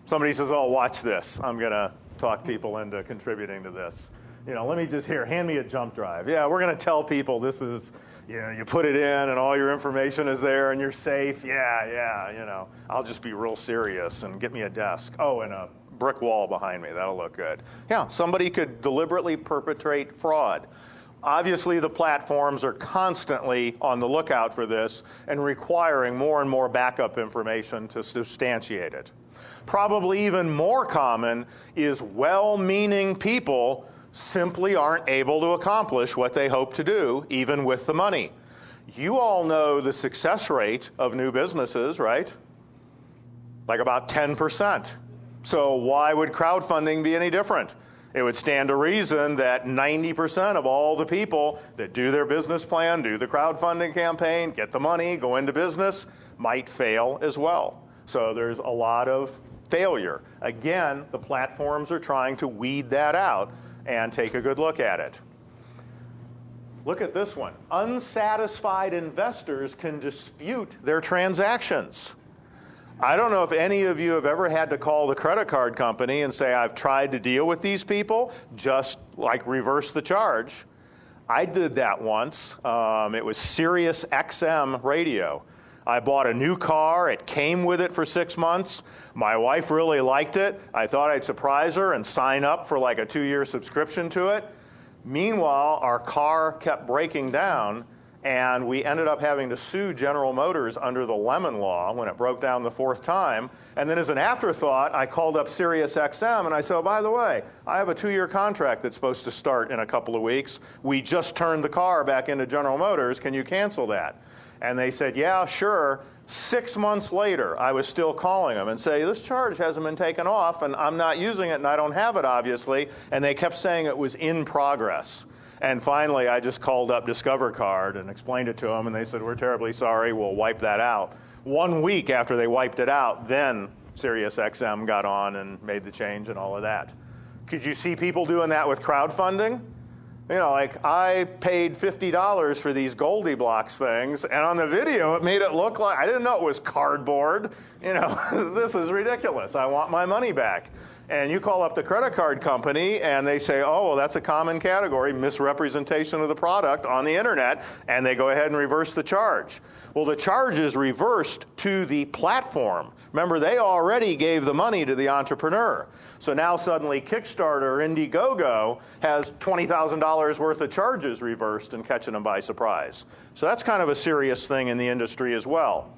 Somebody says, oh, watch this. I'm going to talk people into contributing to this. You know, let me just, hand me a jump drive. Yeah, we're going to tell people this is, you put it in and all your information is there and you're safe. Yeah, I'll just be real serious and get me a desk. Oh, and a brick wall behind me. That'll look good. Yeah, somebody could deliberately perpetrate fraud. Obviously, the platforms are constantly on the lookout for this and requiring more and more backup information to substantiate it. Probably even more common is well-meaning people simply aren't able to accomplish what they hope to do, even with the money. You all know the success rate of new businesses, right? Like about 10%. So why would crowdfunding be any different? It would stand to reason that 90% of all the people that do their business plan, do the crowdfunding campaign, get the money, go into business, might fail as well. So there's a lot of failure. Again, the platforms are trying to weed that out and take a good look at it. Look at this one. Unsatisfied investors can dispute their transactions. I don't know if any of you have ever had to call the credit card company and say, I've tried to deal with these people, just like reverse the charge. I did that once. It was Sirius XM radio. I bought a new car. It came with it for 6 months. My wife really liked it. I thought I'd surprise her and sign up for like a 2-year subscription to it. Meanwhile, our car kept breaking down, and we ended up having to sue General Motors under the Lemon Law when it broke down the 4th time. And then as an afterthought, I called up Sirius XM and I said, oh, by the way, I have a 2-year contract that's supposed to start in a couple of weeks. We just turned the car back into General Motors. Can you cancel that? And they said, yeah, sure. 6 months later, I was still calling them and say, this charge hasn't been taken off, and I'm not using it, and I don't have it, obviously. And they kept saying it was in progress. And finally, I just called up Discover Card and explained it to them, and they said, we're terribly sorry, we'll wipe that out. 1 week after they wiped it out, then SiriusXM got on and made the change and all of that. Could you see people doing that with crowdfunding? You know, like I paid $50 for these Goldie Blocks things, and on the video it made it look like, I didn't know it was cardboard. You know, this is ridiculous. I want my money back. And you call up the credit card company and they say, oh, well, that's a common category, misrepresentation of the product on the internet, and they go ahead and reverse the charge. Well, the charge is reversed to the platform. Remember, they already gave the money to the entrepreneur. So now suddenly Kickstarter or Indiegogo has $20,000 worth of charges reversed and catching them by surprise. So that's kind of a serious thing in the industry as well.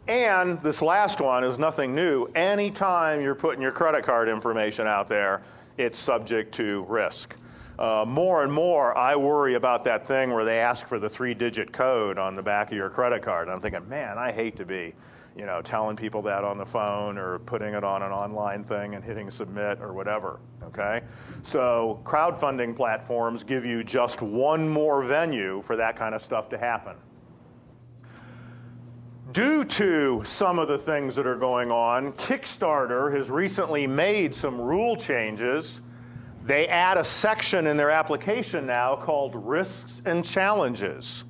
And this last one is nothing new. Anytime you're putting your credit card information out there, it's subject to risk. More and more, I worry about that thing where they ask for the 3-digit code on the back of your credit card. I'm thinking, man, I hate to be, you know, telling people that on the phone or putting it on an online thing and hitting submit or whatever, okay? So crowdfunding platforms give you just one more venue for that kind of stuff to happen. Due to some of the things that are going on, Kickstarter has recently made some rule changes. They add a section in their application now called Risks and Challenges.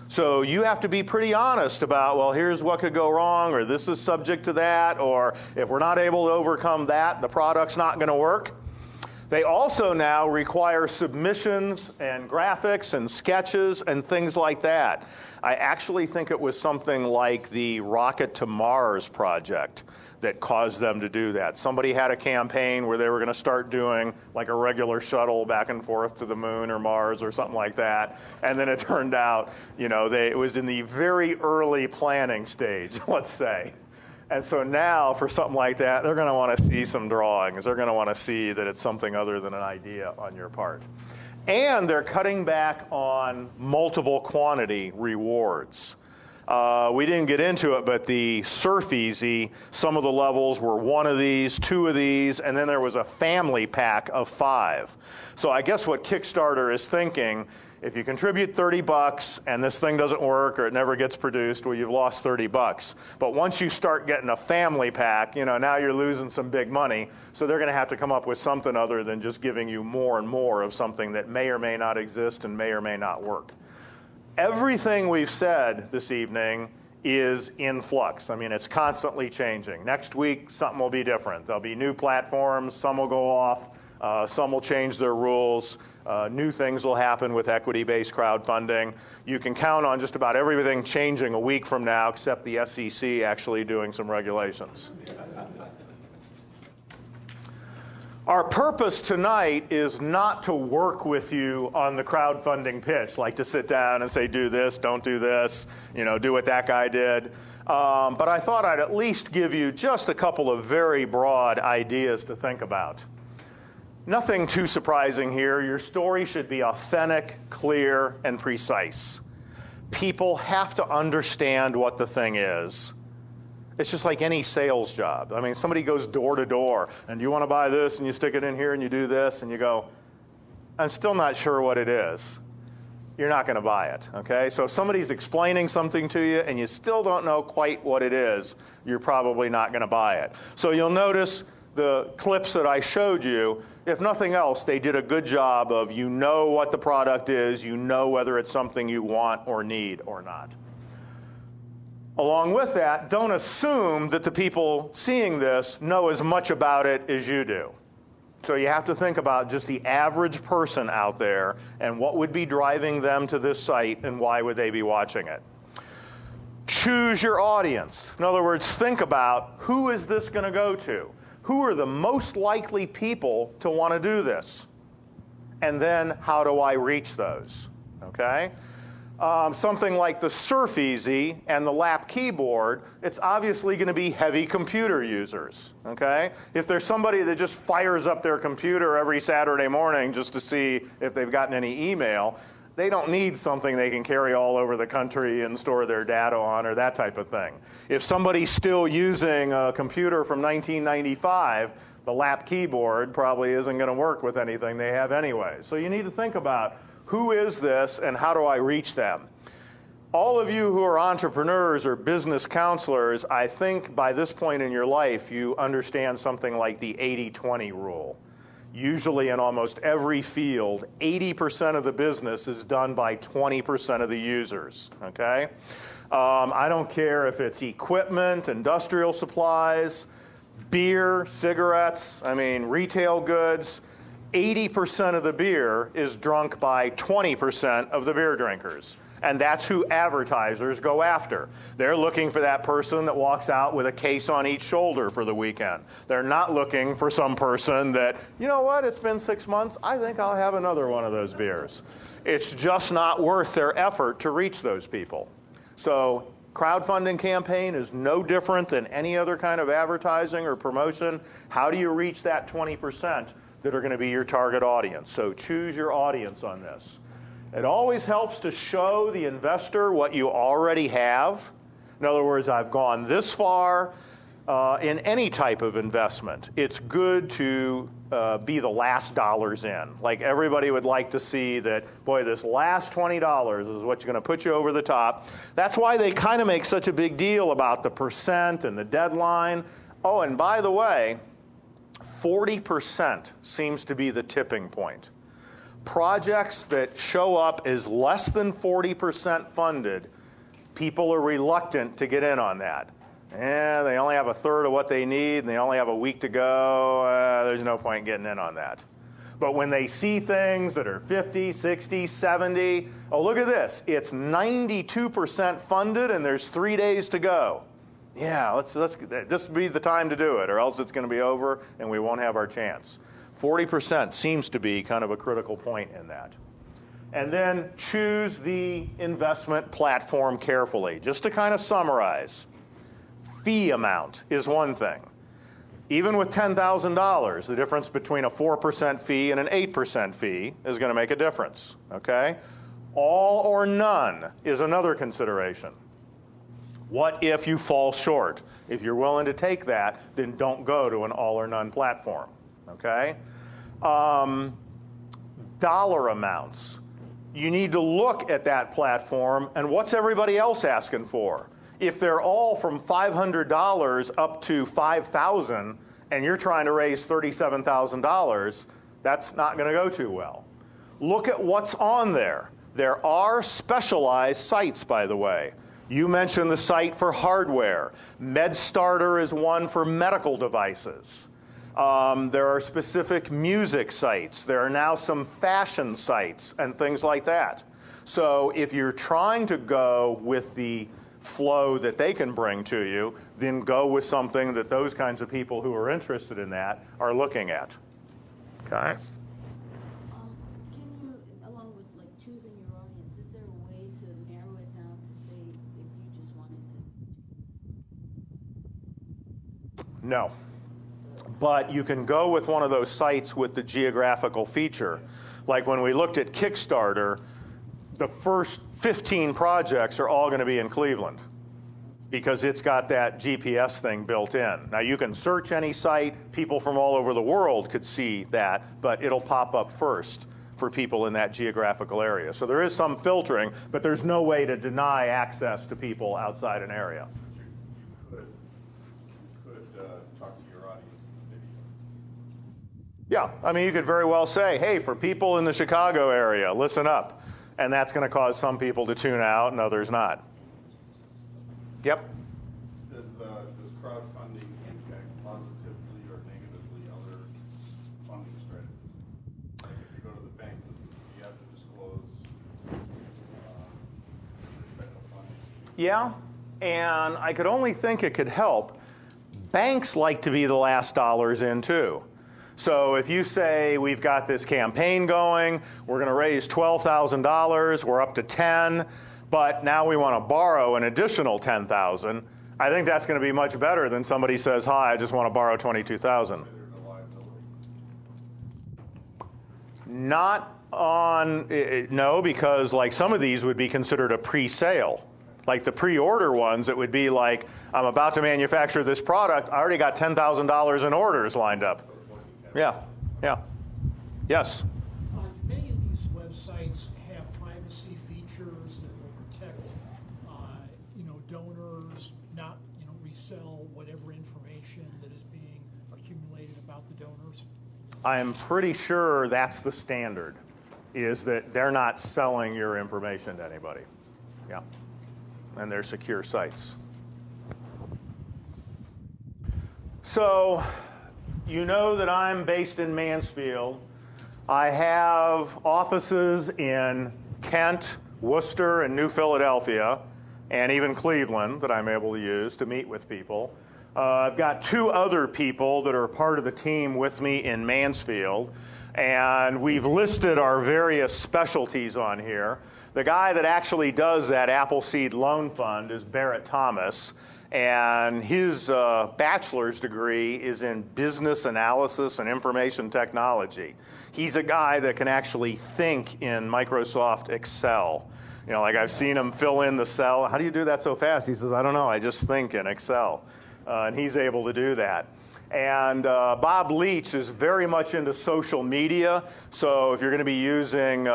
So you have to be pretty honest about, well, here's what could go wrong, or this is subject to that, or if we're not able to overcome that, the product's not going to work. They also now require submissions and graphics and sketches and things like that. I actually think it was something like the Rocket to Mars project that caused them to do that. Somebody had a campaign where they were going to start doing like a regular shuttle back and forth to the moon or Mars or something like that. And then it turned out, you know, it was in the very early planning stage, let's say. And so now for something like that, they're going to want to see some drawings. They're going to want to see that it's something other than an idea on your part. And they're cutting back on multiple quantity rewards. We didn't get into it, but the Surf Easy, some of the levels were 1 of these, 2 of these, and then there was a family pack of 5. So I guess what Kickstarter is thinking, if you contribute $30 and this thing doesn't work or it never gets produced, well, you've lost $30. But once you start getting a family pack, you know, now you're losing some big money. So they're going to have to come up with something other than just giving you more and more of something that may or may not exist and may or may not work. Everything we've said this evening is in flux. I mean, it's constantly changing. Next week, something will be different. There'll be new platforms. Some will go off. Some will change their rules. New things will happen with equity-based crowdfunding. You can count on just about everything changing a week from now, except the SEC actually doing some regulations. Our purpose tonight is not to work with you on the crowdfunding pitch, like to sit down and say, do this, don't do this, you know, do what that guy did. But I thought I'd at least give you just a couple of very broad ideas to think about. Nothing too surprising here. Your story should be authentic, clear, and precise. People have to understand what the thing is. It's just like any sales job. I mean, somebody goes door to door, and do you want to buy this, and you stick it in here, and you do this, and you go, I'm still not sure what it is. You're not going to buy it, okay? So if somebody's explaining something to you, and you still don't know quite what it is, you're probably not going to buy it. So you'll notice the clips that I showed you, if nothing else, they did a good job of, you know what the product is, you know whether it's something you want or need or not. Along with that, don't assume that the people seeing this know as much about it as you do. So you have to think about just the average person out there and what would be driving them to this site and why would they be watching it. Choose your audience. In other words, think about, who is this going to go to? Who are the most likely people to want to do this? And then how do I reach those? Okay? Something like the Surf Easy and the lap keyboard, it's obviously going to be heavy computer users. Okay? If there's somebody that just fires up their computer every Saturday morning just to see if they've gotten any email, They don't need something they can carry all over the country and store their data on or that type of thing. If somebody's still using a computer from 1995, the lap keyboard probably isn't going to work with anything they have anyway. So you need to think about who is this and how do I reach them? All of you who are entrepreneurs or business counselors, I think by this point in your life, you understand something like the 80-20 rule. Usually in almost every field, 80% of the business is done by 20% of the users, okay? I don't care if it's equipment, industrial supplies, beer, cigarettes, retail goods. 80% of the beer is drunk by 20% of the beer drinkers. And that's who advertisers go after. They're looking for that person that walks out with a case on each shoulder for the weekend. They're not looking for some person that, you know what, it's been 6 months, I think I'll have another one of those beers. It's just not worth their effort to reach those people. So crowdfunding campaign is no different than any other kind of advertising or promotion. How do you reach that 20% that are going to be your target audience? So choose your audience on this. It always helps to show the investor what you already have. In other words, I've gone this far in any type of investment. It's good to be the last dollars in. Like everybody would like to see that, boy, this last $20 is what's going to put you over the top. That's why they kind of make such a big deal about the percent and the deadline. Oh, and by the way, 40% seems to be the tipping point. Projects that show up as less than 40% funded, people are reluctant to get in on that. They only have a third of what they need, and they only have a week to go. There's no point in getting in on that. But when they see things that are 50, 60, 70, oh, look at this. It's 92% funded, and there's 3 days to go. Yeah, this be the time to do it, or else it's going to be over, and we won't have our chance. 40% seems to be kind of a critical point in that. And then choose the investment platform carefully. Just to kind of summarize, fee amount is one thing. Even with $10,000, the difference between a 4% fee and an 8% fee is going to make a difference, okay? All or none is another consideration. What if you fall short? If you're willing to take that, then don't go to an all or none platform. Okay? Dollar amounts. You need to look at that platform and what's everybody else asking for. If they're all from $500 up to $5,000 and you're trying to raise $37,000, that's not going to go too well. Look at what's on there. There are specialized sites, by the way. You mentioned the site for hardware. MedStarter is one for medical devices. There are specific music sites. There are now some fashion sites and things like that. So if you're trying to go with the flow that they can bring to you, then go with something that those kinds of people who are interested in that are looking at. Okay? Can you, along with like choosing your audience, is there a way to narrow it down to say if you just wanted to? No. But you can go with one of those sites with the geographical feature. Like when we looked at Kickstarter, the first 15 projects are all going to be in Cleveland because it's got that GPS thing built in. Now you can search any site, people from all over the world could see that, but it'll pop up first for people in that geographical area. So there is some filtering, but there's no way to deny access to people outside an area. Yeah, I mean, you could very well say, hey, for people in the Chicago area, listen up. And that's going to cause some people to tune out and others not. Yep. Does crowdfunding impact positively or negatively other funding strategies? Like if you go to the bank, you have to disclose special funding. Yeah, and I could only think it could help. Banks like to be the last dollars in, too. So if you say we've got this campaign going, we're going to raise $12,000, we're up to 10, but now we want to borrow an additional 10,000, I think that's going to be much better than somebody says, hi, I just want to borrow 22,000. Not No, because like some of these would be considered a pre-sale. Like the pre-order ones, it would be like, I'm about to manufacture this product, I already got $10,000 in orders lined up. Yeah, yeah. Yes? Many of these websites have privacy features that will protect, donors, not, resell whatever information that is being accumulated about the donors. I am pretty sure that's the standard, is that they're not selling your information to anybody. Yeah. And they're secure sites. So, you know that I'm based in Mansfield. I have offices in Kent, Worcester, and New Philadelphia, and even Cleveland that I'm able to use to meet with people. I've got 2 other people that are part of the team with me in Mansfield, and we've listed our various specialties on here. The guy that actually does that Appleseed Loan Fund is Barrett Thomas, and his bachelor's degree is in business analysis and information technology. He's a guy that can actually think in Microsoft Excel. Like I've seen him fill in the cell. How do you do that so fast? He says, I don't know, I just think in Excel. And he's able to do that. And Bob Leach is very much into social media. So if you're going to be using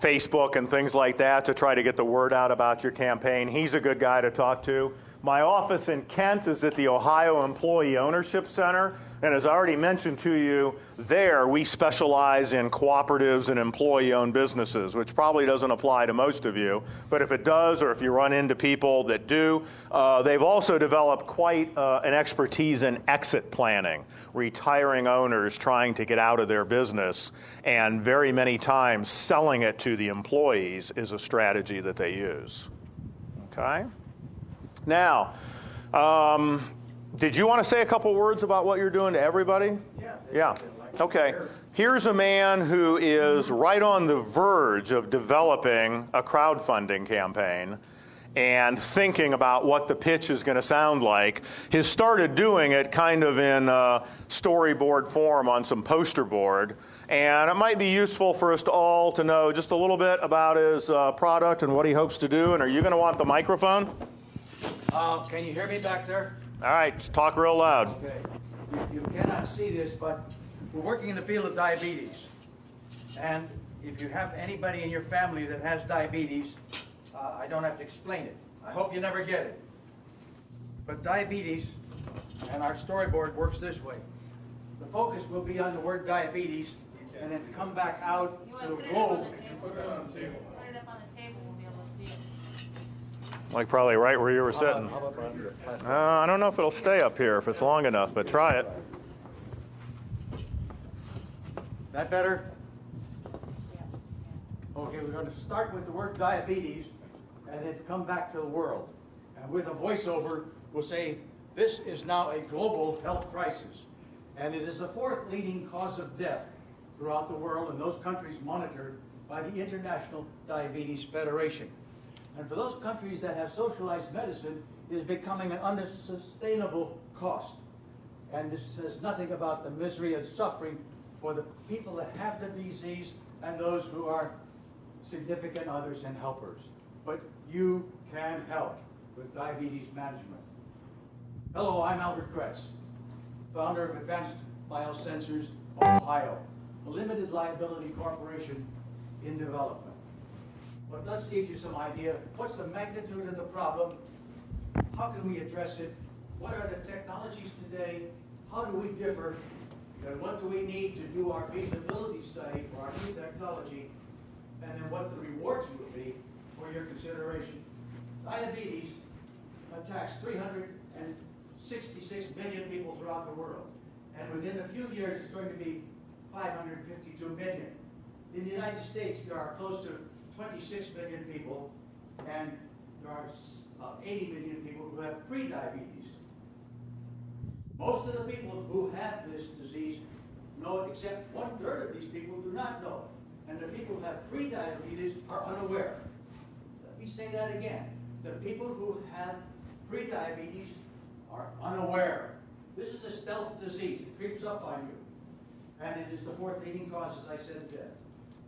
Facebook and things like that to try to get the word out about your campaign, he's a good guy to talk to. My office in Kent is at the Ohio Employee Ownership Center. And as I already mentioned to you, there we specialize in cooperatives and employee-owned businesses, which probably doesn't apply to most of you. But if it does, or if you run into people that do, they've also developed quite an expertise in exit planning, retiring owners trying to get out of their business. And very many times selling it to the employees is a strategy that they use. Okay? Now, did you want to say a couple words about what you're doing to everybody? Yeah. Okay. Here's a man who is right on the verge of developing a crowdfunding campaign and thinking about what the pitch is going to sound like. He's started doing it kind of in storyboard form on some poster board. And it might be useful for us all to know just a little bit about his product and what he hopes to do. And are you going to want the microphone? Can you hear me back there? All right, just talk real loud. Okay. You cannot see this, but we're working in the field of diabetes. And if you have anybody in your family that has diabetes, I don't have to explain it. I hope you never get it. But diabetes, and our storyboard works this way. The focus will be on the word diabetes, and then come back out to the globe. Put that on the table. Put it up on the table, we'll be able to see it. Like probably right where you were sitting. I don't know if it'll stay up here if it's long enough, but try it. That better? Okay, we're going to start with the word diabetes and then come back to the world. And with a voiceover, we'll say, this is now a global health crisis. And it is the 4th leading cause of death throughout the world in those countries monitored by the International Diabetes Federation. And for those countries that have socialized medicine, it is becoming an unsustainable cost. And this says nothing about the misery and suffering for the people that have the disease and those who are significant others and helpers. But you can help with diabetes management. Hello, I'm Albert Kretz, founder of Advanced Biosensors of Ohio, a limited liability corporation in development. But let's give you some idea. What's the magnitude of the problem? How can we address it? What are the technologies today? How do we differ? And what do we need to do our feasibility study for our new technology? And then what the rewards will be for your consideration. Diabetes attacks 366 million people throughout the world. And within a few years, it's going to be 552 million. In the United States, there are close to 26 million people, and there are 80 million people who have pre-diabetes. Most of the people who have this disease know it, except 1/3 of these people do not know it. And the people who have pre-diabetes are unaware. Let me say that again. The people who have pre-diabetes are unaware. This is a stealth disease. It creeps up on you. and it is the fourth leading cause, as I said, of death.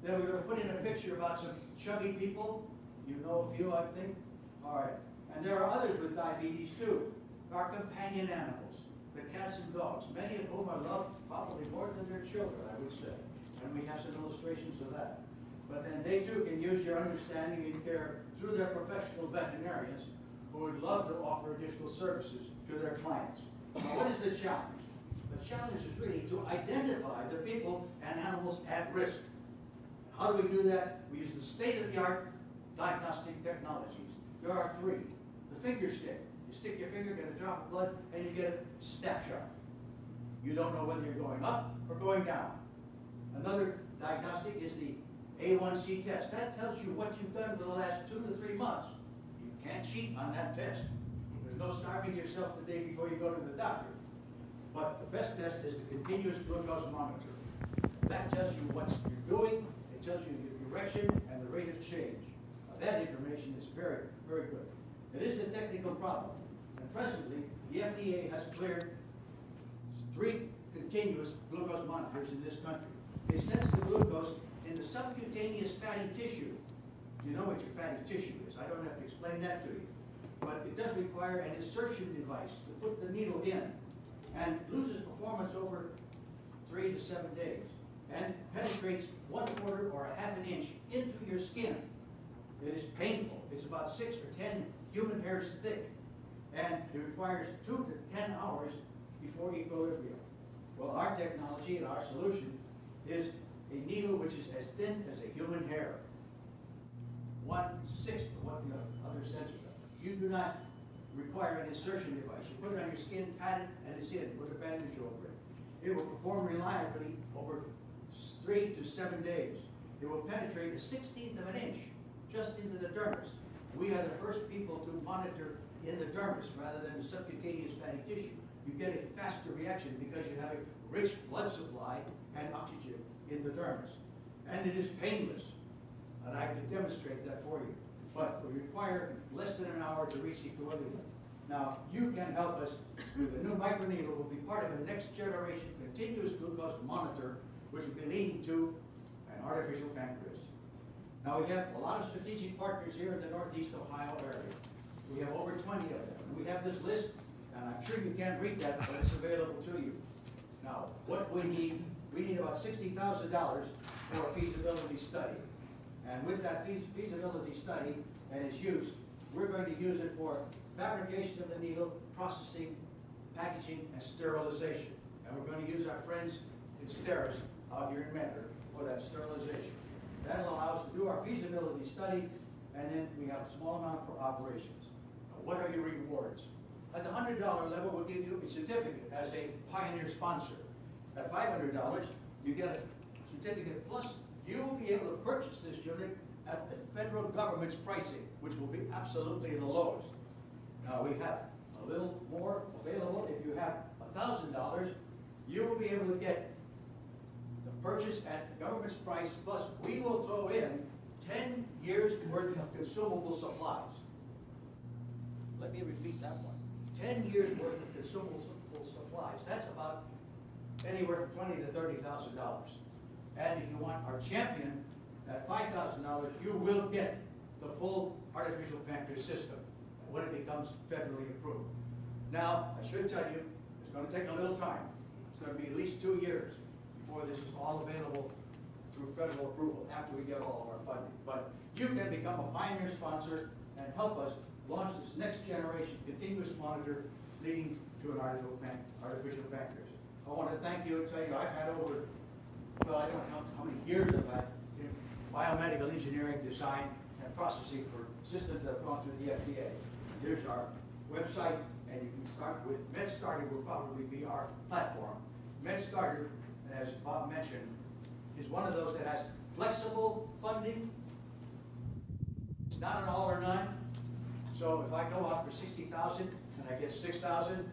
Then we're going to put in a picture about some chubby people. You know a few, I think. All right. And there are others with diabetes too. Our companion animals, the cats and dogs, many of whom are loved probably more than their children, I would say. And we have some illustrations of that. But then they too can use your understanding and care through their professional veterinarians who would love to offer additional services to their clients. Now, what is the challenge? The challenge is really to identify the people and animals at risk. How do we do that? We use the state-of-the-art diagnostic technologies. There are three. The finger stick. You stick your finger, get a drop of blood, and you get a snapshot. You don't know whether you're going up or going down. Another diagnostic is the A1C test. That tells you what you've done for the last 2 to 3 months. You can't cheat on that test. There's no starving yourself the day before you go to the doctor. But the best test is the continuous glucose monitor. That tells you what you're doing. It tells you your direction and the rate of change. Now, that information is very, very good. It is a technical problem. And presently, the FDA has cleared 3 continuous glucose monitors in this country. They sense the glucose in the subcutaneous fatty tissue. You know what your fatty tissue is. I don't have to explain that to you. But it does require an insertion device to put the needle in, and loses performance over 3 to 7 days, and penetrates 1/4 or 1/2 inch into your skin. It is painful. It's about 6 or 10 human hairs thick, and it requires 2 to 10 hours before equilibrium. Well, our technology and our solution is a needle which is as thin as a human hair, 1/6 of what the other sensors are. You do not require an insertion device. You put it on your skin, pat it, and it's in. Put a bandage over it. It will perform reliably over 3 to 7 days. It will penetrate a 1/16 of an inch just into the dermis. We are the first people to monitor in the dermis rather than the subcutaneous fatty tissue. You get a faster reaction because you have a rich blood supply and oxygen in the dermis. And it is painless. And I could demonstrate that for you. But we require less than an hour to reach equilibrium. Now, you can help us with the new microneedle. Will be part of a next generation continuous glucose monitor, which will be leading to an artificial pancreas. Now, we have a lot of strategic partners here in the Northeast Ohio area. We have over 20 of them. And we have this list, and I'm sure you can't read that, but it's available to you. Now, what we need about $60,000 for a feasibility study. And with that feasibility study and its use, we're going to use it for fabrication of the needle, processing, packaging, and sterilization. And we're going to use our friends in Steris out here in Mentor for that sterilization. That'll allow us to do our feasibility study, and then we have a small amount for operations. Now, what are your rewards? At the $100 level, we'll give you a certificate as a pioneer sponsor. At $500, you get a certificate, plus you will be able to purchase this unit at the federal government's pricing, which will be absolutely the lowest. Now, we have a little more available. If you have $1,000, you will be able to get the purchase at the government's price, plus we will throw in 10 years worth of consumable supplies. Let me repeat that one. 10 years worth of consumable supplies. That's about anywhere from $20,000 to $30,000. And if you want our champion at $5,000, you will get the full artificial pancreas system when it becomes federally approved. Now, I should tell you, it's going to take a little time. It's going to be at least 2 years before this is all available through federal approval after we get all of our funding. But you can become a pioneer sponsor and help us launch this next generation continuous monitor leading to an artificial pancreas. I want to thank you and tell you I've had over, well, I don't know how many years I've had in biomedical engineering, design, and processing for systems that have gone through the FDA. Here's our website, and you can start with MedStarter will probably be our platform. MedStarter, as Bob mentioned, is one of those that has flexible funding. It's not an all or none. So if I go out for $60,000 and I get $6,000,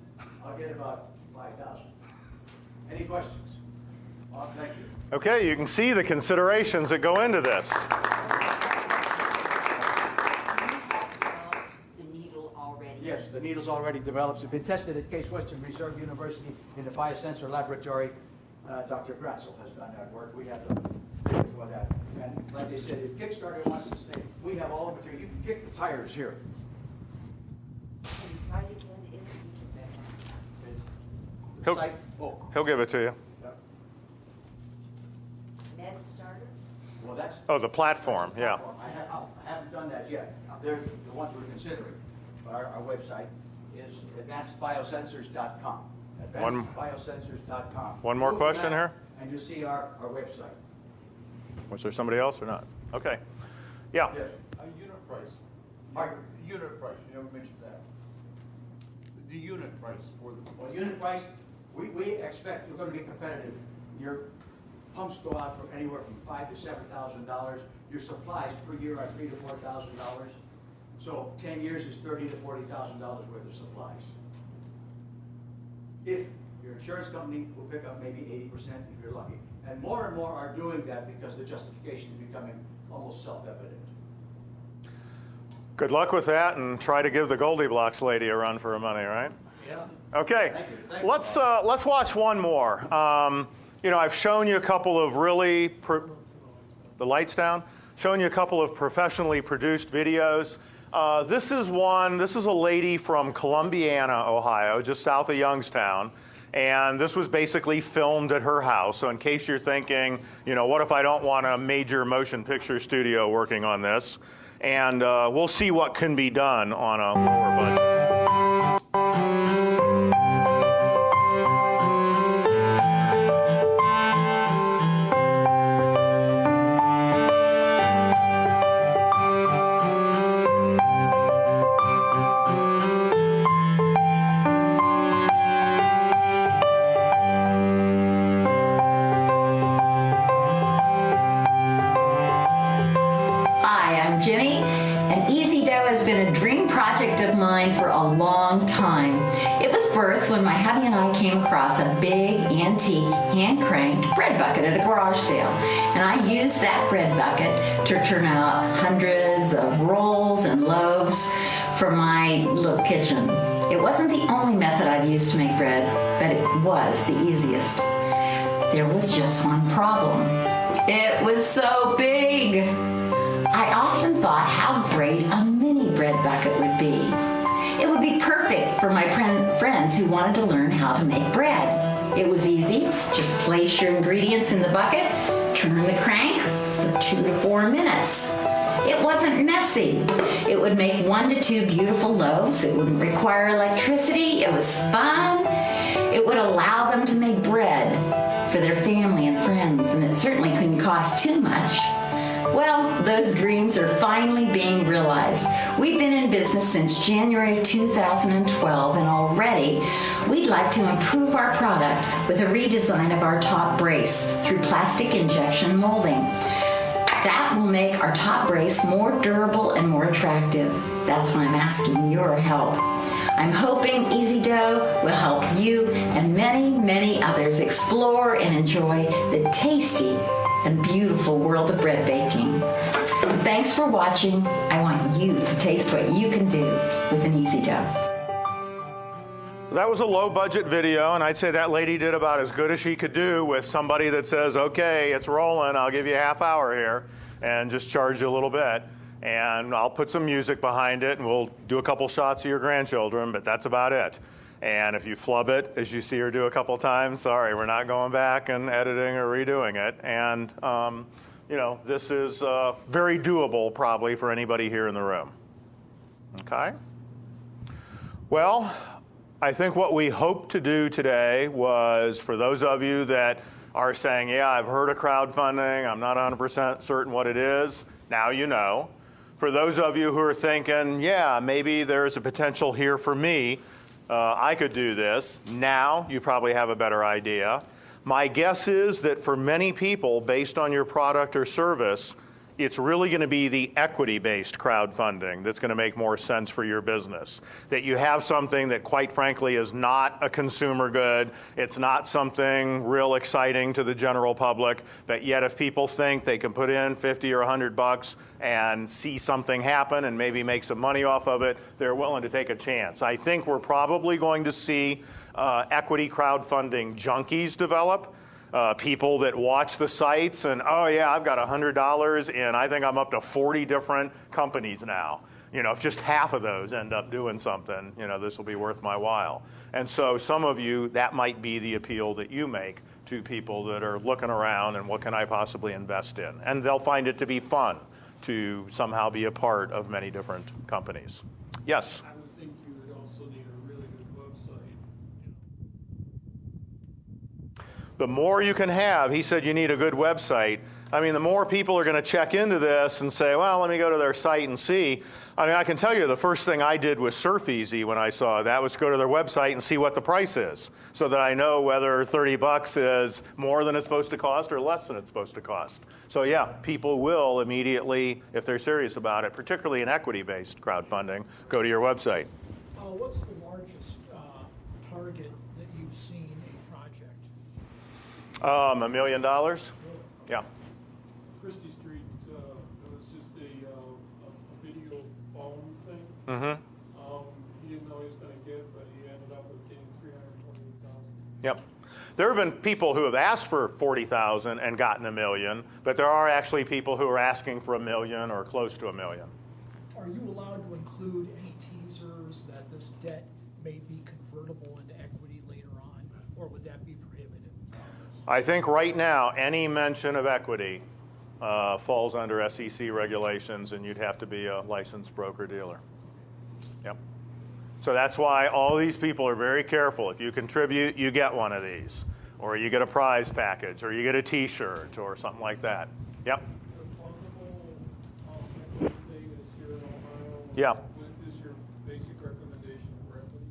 I'll get about $5,000. Any questions? Bob, thank you. Okay, you can see the considerations that go into this. The needle already? Yes, the needle's already developed. It's been tested at Case Western Reserve University in the biosensor laboratory. Dr. Gratzel has done that work. We have the data for that. And like they said, if Kickstarter wants to stay, we have all the material. You can kick the tires here. And site again is The site, He'll give it to you. Med Starter? well, that's. Oh, the platform, yeah. I haven't done that yet. They're the ones we're considering. But our website is advancedbiosensors.com. Advancedbiosensors.com. One more Google question that, here? And you see our website. Was there somebody else or not? Okay. Yeah. Yes. Unit price. Pardon? Unit price, you never mentioned that. The unit price for the. Well, unit price, we expect we're going to be competitive. Your pumps go out for anywhere from $5,000 to $7,000. Your supplies per year are $3,000 to $4,000. So 10 years is $30,000 to $40,000 worth of supplies. If your insurance company will pick up maybe 80% if you're lucky. And more are doing that because the justification is becoming almost self-evident. Good luck with that, and try to give the Goldilocks lady a run for her money, right? Yeah. Okay. Thank you. Let's watch one more. You know, I've shown you a couple of really the lights down. Shown you a couple of professionally produced videos. This is a lady from Columbiana, Ohio, just south of Youngstown. And this was basically filmed at her house. So in case you're thinking, you know, what if I don't want a major motion picture studio working on this? And we'll see what can be done on a lower budget. For a long time. It was birthed when my hubby and I came across a big antique hand-cranked bread bucket at a garage sale. And I used that bread bucket to turn out hundreds of rolls and loaves for my little kitchen. It wasn't the only method I've used to make bread, but it was the easiest. There was just one problem. It was so big. I often thought how great a mini bread bucket would be. It would be perfect for my friends who wanted to learn how to make bread. It was easy. Just place your ingredients in the bucket, turn the crank for 2 to 4 minutes. It wasn't messy. It would make 1 to 2 beautiful loaves. It wouldn't require electricity. It was fun. It would allow them to make bread for their family and friends, and it certainly couldn't cost too much. Well, those dreams are finally being realized. We've been in business since January of 2012, and already we'd like to improve our product with a redesign of our top brace through plastic injection molding. That will make our top brace more durable and more attractive. That's why I'm asking your help. I'm hoping Easy Dough will help you and many, many others explore and enjoy the tasty and beautiful world of bread baking. Thanks for watching. I want you to taste what you can do with an Easy Dough. That was a low budget video, and I'd say that lady did about as good as she could do with somebody that says, okay, it's rolling, I'll give you a half hour here and just charge you a little bit. And I'll put some music behind it, and we'll do a couple shots of your grandchildren, but that's about it. And if you flub it, as you see her do a couple times, sorry, we're not going back and editing or redoing it. And, you know, this is very doable probably for anybody here in the room. Okay? Well, I think what we hoped to do today was, for those of you that are saying, yeah, I've heard of crowdfunding, I'm not 100% certain what it is, now you know. For those of you who are thinking, yeah, maybe there's a potential here for me, I could do this. Now you probably have a better idea. My guess is that for many people, based on your product or service, it's really going to be the equity-based crowdfunding that's going to make more sense for your business. That you have something that, quite frankly, is not a consumer good. It's not something real exciting to the general public. But yet, if people think they can put in $50 or $100 and see something happen and maybe make some money off of it, they're willing to take a chance. I think we're probably going to see equity crowdfunding junkies develop. People that watch the sites and, oh yeah, I've got $100 and I think I'm up to 40 different companies now. If just half of those end up doing something, this will be worth my while. And so some of you, that might be the appeal that you make to people that are looking around and what can I possibly invest in? And they'll find it to be fun to somehow be a part of many different companies. Yes? I would think you would also need a really good website. The more you can have, he said you need a good website. I mean, the more people are going to check into this and say, well, let me go to their site and see. I mean, I can tell you the first thing I did with SurfEasy when I saw that was go to their website and see what the price is so that I know whether $30 is more than it's supposed to cost or less than it's supposed to cost. So yeah, people will immediately, if they're serious about it, particularly in equity-based crowdfunding, go to your website. What's the largest target that you've seen a project? $1 million? Yeah. Christie Street, it was just a video phone thing. Mm-hmm. He didn't know he was going to get it, but he ended up with getting $328,000. Yep. There have been people who have asked for $40,000 and gotten $1 million, but there are actually people who are asking for $1 million or close to $1 million. Are you allowed to include any teasers that this debt may be convertible into equity later on, or would that be prohibited? I think right now any mention of equity falls under SEC regulations, and you'd have to be a licensed broker-dealer. Yep. So that's why all these people are very careful. If you contribute, you get one of these, or you get a prize package, or you get a T-shirt, or something like that. Yep. Yeah. What is your basic recommendation for equity?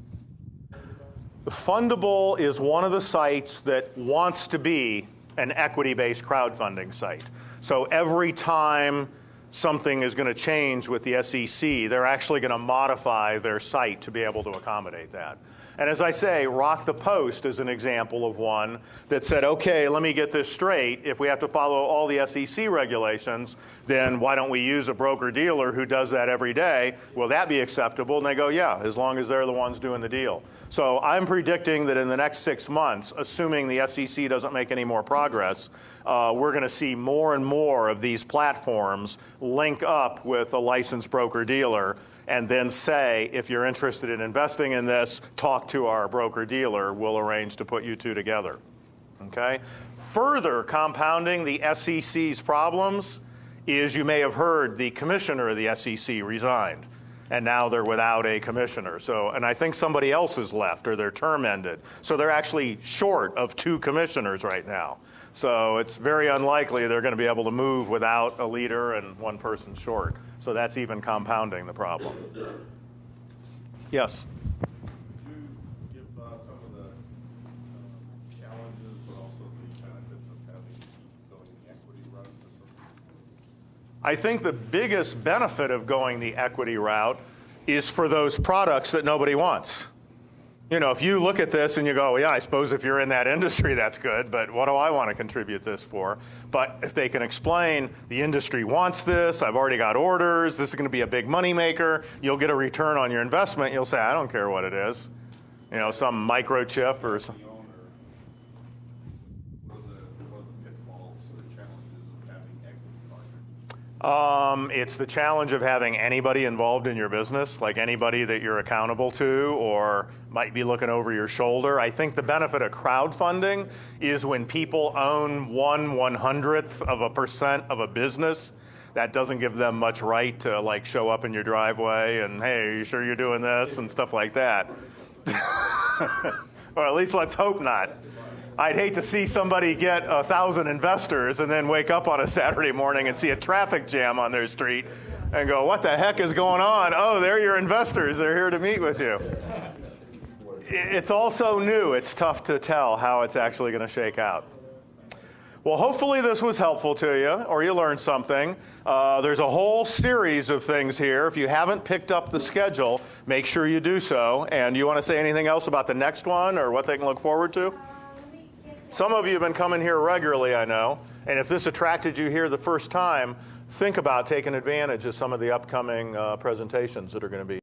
The Fundable is one of the sites that wants to be an equity-based crowdfunding site. So every time something is going to change with the SEC, they're actually going to modify their site to be able to accommodate that. And as I say, Rock the Post is an example of one that said, okay, let me get this straight. If we have to follow all the SEC regulations, then why don't we use a broker-dealer who does that every day? Will that be acceptable? And they go, yeah, as long as they're the ones doing the deal. So I'm predicting that in the next 6 months, assuming the SEC doesn't make any more progress, we're going to see more and more of these platforms link up with a licensed broker-dealer and then say, if you're interested in investing in this, talk to our broker-dealer. We'll arrange to put you two together. Okay? Further compounding the SEC's problems is, you may have heard, the commissioner of the SEC resigned, and now they're without a commissioner. So, and I think somebody else is left, or their term ended. So they're actually short of 2 commissioners right now. So it's very unlikely they're going to be able to move without a leader and one person short. So that's even compounding the problem. Yes? Could you give some of the challenges, but also the benefits of having going the equity route? I think the biggest benefit of going the equity route is for those products that nobody wants. You know, if you look at this and you go, well, yeah, I suppose if you're in that industry, that's good, but what do I want to contribute this for? But if they can explain, the industry wants this, I've already got orders, this is going to be a big moneymaker, you'll get a return on your investment, you'll say, I don't care what it is. You know, some microchip or something. It's the challenge of having anybody involved in your business, like anybody that you're accountable to or might be looking over your shoulder. I think the benefit of crowdfunding is when people own 1/100% of a business, that doesn't give them much right to like show up in your driveway and, hey, are you sure you're doing this and stuff like that. Or at least let's hope not. I'd hate to see somebody get 1,000 investors and then wake up on a Saturday morning and see a traffic jam on their street and go, what the heck is going on? Oh, they're your investors. They're here to meet with you. It's also new. It's tough to tell how it's actually going to shake out. Well, hopefully this was helpful to you, or you learned something. There's a whole series of things here. If you haven't picked up the schedule, make sure you do so. And you want to say anything else about the next one or what they can look forward to? Some of you have been coming here regularly, I know, and if this attracted you here the first time, think about taking advantage of some of the upcoming presentations that are going to be